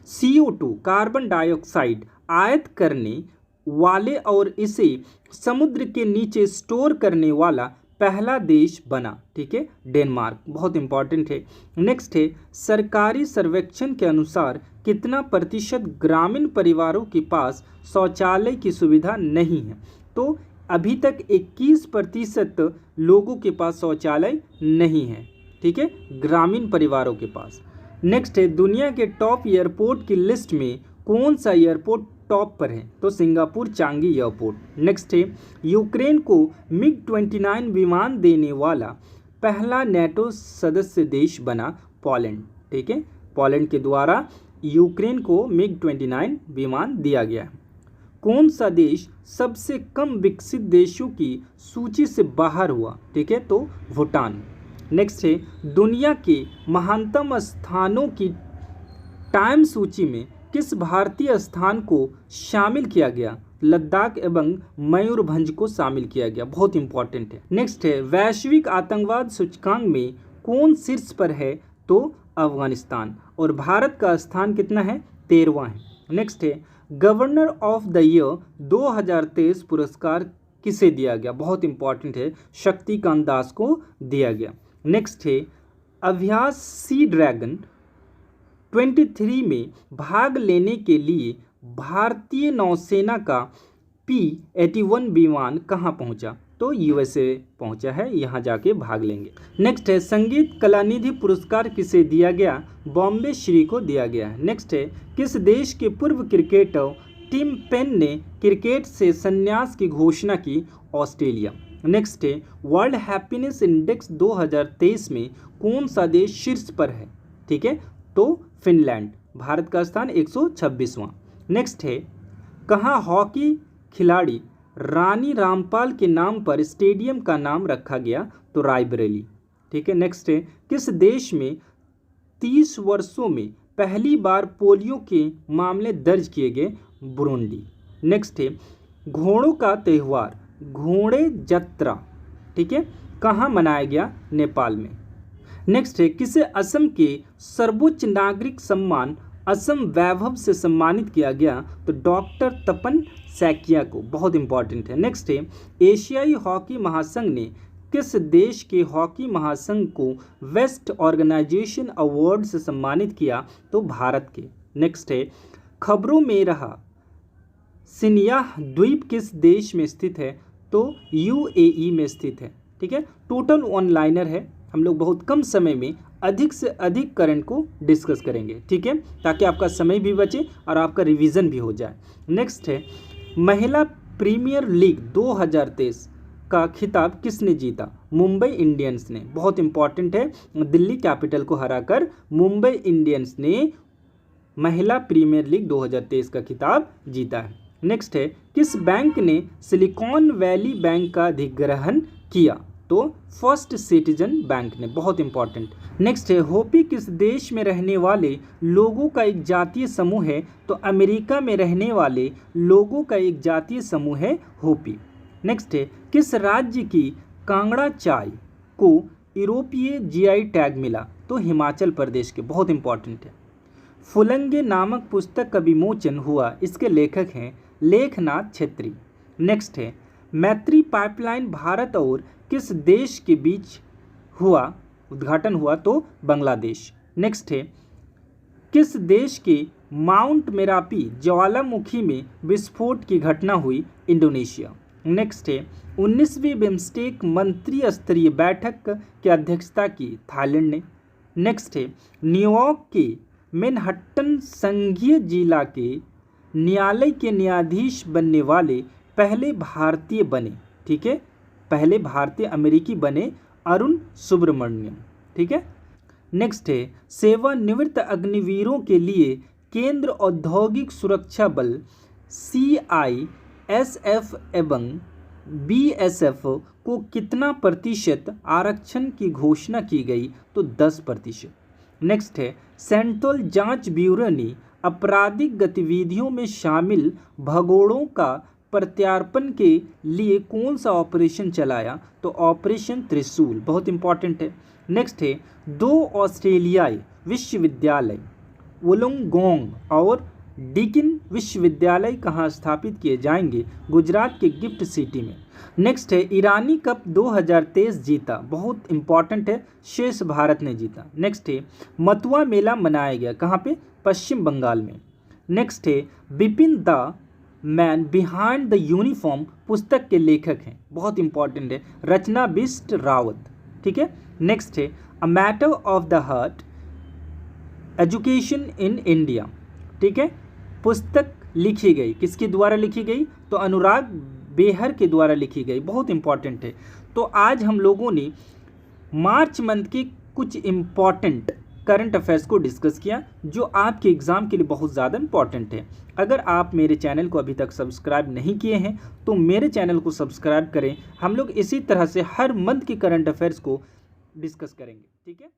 CO2 कार्बन डाइऑक्साइड आयात करने वाले और इसे समुद्र के नीचे स्टोर करने वाला पहला देश बना? ठीक है, डेनमार्क, बहुत इंपॉर्टेंट है। नेक्स्ट है, सरकारी सर्वेक्षण के अनुसार कितना प्रतिशत ग्रामीण परिवारों के पास शौचालय की सुविधा नहीं है? तो अभी तक 21% लोगों के पास शौचालय नहीं है। ठीक है, ग्रामीण परिवारों के पास। नेक्स्ट है, दुनिया के टॉप एयरपोर्ट की लिस्ट में कौन सा एयरपोर्ट टॉप पर है? तो सिंगापुर चांगी एयरपोर्ट। नेक्स्ट है, यूक्रेन को MiG-29 विमान देने वाला पहला नेटो सदस्य देश बना? पोलैंड। ठीक है, पोलैंड के द्वारा यूक्रेन को MiG-29 विमान दिया गया है। कौन सा देश सबसे कम विकसित देशों की सूची से बाहर हुआ? ठीक है, तो भूटान। नेक्स्ट है, दुनिया के महानतम स्थानों की टाइम सूची में किस भारतीय स्थान को शामिल किया गया? लद्दाख एवं मयूरभंज को शामिल किया गया, बहुत इंपॉर्टेंट है। नेक्स्ट है, वैश्विक आतंकवाद सूचकांक में कौन शीर्ष पर है? तो अफगानिस्तान। और भारत का स्थान कितना है? 13वां है। नेक्स्ट है, गवर्नर ऑफ द ईयर 2023 पुरस्कार किसे दिया गया? बहुत इंपॉर्टेंट है, शक्तिकांत दास को दिया गया। नेक्स्ट है, अभ्यास सी ड्रैगन 23 में भाग लेने के लिए भारतीय नौसेना का P-81 विमान कहाँ पहुँचा? तो USA पहुँचा है, यहाँ जाके भाग लेंगे। नेक्स्ट है, संगीत कलानिधि पुरस्कार किसे दिया गया? बॉम्बे श्री को दिया गया है। नेक्स्ट है, किस देश के पूर्व क्रिकेटर टिम पेन ने क्रिकेट से संन्यास की घोषणा की? ऑस्ट्रेलिया। नेक्स्ट है वर्ल्ड हैप्पीनेस इंडेक्स 2023 में कौन सा देश शीर्ष पर है? ठीक है, तो फिनलैंड। भारत का स्थान 126वां। नेक्स्ट है कहाँ हॉकी खिलाड़ी रानी रामपाल के नाम पर स्टेडियम का नाम रखा गया? तो रायबरेली। ठीक है, नेक्स्ट है किस देश में 30 वर्षों में पहली बार पोलियो के मामले दर्ज किए गए? बुरुंडी। नेक्स्ट है घोड़ों का त्यौहार घोड़े जत्रा, ठीक है, कहाँ मनाया गया? नेपाल में। नेक्स्ट है किसे असम के सर्वोच्च नागरिक सम्मान असम वैभव से सम्मानित किया गया? तो डॉक्टर तपन सैकिया को। बहुत इंपॉर्टेंट है। नेक्स्ट है एशियाई हॉकी महासंघ ने किस देश के हॉकी महासंघ को वेस्ट ऑर्गेनाइजेशन अवार्ड से सम्मानित किया? तो भारत के। नेक्स्ट है खबरों में रहा सिनियाह द्वीप किस देश में स्थित है? तो यूएई में स्थित है। ठीक है, टोटल वन लाइनर है। हम लोग बहुत कम समय में अधिक से अधिक करंट को डिस्कस करेंगे, ठीक है, ताकि आपका समय भी बचे और आपका रिवीजन भी हो जाए। नेक्स्ट है महिला प्रीमियर लीग 2023 का खिताब किसने जीता? मुंबई इंडियंस ने। बहुत इंपॉर्टेंट है, दिल्ली कैपिटल को हराकर मुंबई इंडियंस ने महिला प्रीमियर लीग 2023 का खिताब जीता है। नेक्स्ट है किस बैंक ने सिलिकॉन वैली बैंक का अधिग्रहण किया? तो फर्स्ट सिटीजन बैंक ने। बहुत इंपॉर्टेंट। नेक्स्ट है होपी किस देश में रहने वाले लोगों का एक जातीय समूह है? तो अमेरिका में रहने वाले लोगों का एक जातीय समूह है होपी। नेक्स्ट है किस राज्य की कांगड़ा चाय को यूरोपीय जीआई टैग मिला? तो हिमाचल प्रदेश के। बहुत इंपॉर्टेंट है। फुलंगे नामक पुस्तक का विमोचन हुआ, इसके लेखक हैं लेखनाथ छेत्री। नेक्स्ट है मैत्री पाइपलाइन भारत और किस देश के बीच हुआ उद्घाटन हुआ? तो बांग्लादेश। नेक्स्ट है किस देश के माउंट मेरापी ज्वालामुखी में विस्फोट की घटना हुई? इंडोनेशिया। नेक्स्ट है 19वीं बिम्स्टेक मंत्री स्तरीय बैठक की अध्यक्षता की थाईलैंड ने। नेक्स्ट है न्यूयॉर्क के मैनहट्टन संघीय जिला के न्यायालय के न्यायाधीश बनने वाले पहले भारतीय बने, ठीक है, पहले भारतीय अमेरिकी बने अरुण सुब्रमण्यम। ठीक है, नेक्स्ट है सेवानिवृत्त अग्निवीरों के लिए केंद्र औद्योगिक सुरक्षा बल CISF एवं BSF को कितना प्रतिशत आरक्षण की घोषणा की गई? तो 10%। नेक्स्ट है सेंट्रल जांच ब्यूरो ने आपराधिक गतिविधियों में शामिल भगोड़ों का प्रत्यार्पण के लिए कौन सा ऑपरेशन चलाया? तो ऑपरेशन त्रिशूल। बहुत इंपॉर्टेंट है। नेक्स्ट है 2 ऑस्ट्रेलियाई विश्वविद्यालय वोलोंगोंग और डीकिन विश्वविद्यालय कहाँ स्थापित किए जाएंगे? गुजरात के गिफ्ट सिटी में। नेक्स्ट है ईरानी कप 2023 जीता। बहुत इंपॉर्टेंट है, शेष भारत ने जीता। नेक्स्ट है मथुआ मेला मनाया गया कहाँ पे? पश्चिम बंगाल में। नेक्स्ट है Bipin the man behind the uniform पुस्तक के लेखक हैं। बहुत इंपॉर्टेंट है, रचना बिष्ट रावत। ठीक है, नेक्स्ट है a matter of the heart education in India. ठीक है, पुस्तक लिखी गई, किसके द्वारा लिखी गई? तो अनुराग बेहर के द्वारा लिखी गई। बहुत इंपॉर्टेंट है। तो आज हम लोगों ने मार्च मंथ के कुछ इम्पॉर्टेंट करंट अफेयर्स को डिस्कस किया, जो आपके एग्ज़ाम के लिए बहुत ज़्यादा इंपॉर्टेंट है। अगर आप मेरे चैनल को अभी तक सब्सक्राइब नहीं किए हैं तो मेरे चैनल को सब्सक्राइब करें। हम लोग इसी तरह से हर मंथ के करंट अफेयर्स को डिस्कस करेंगे। ठीक है।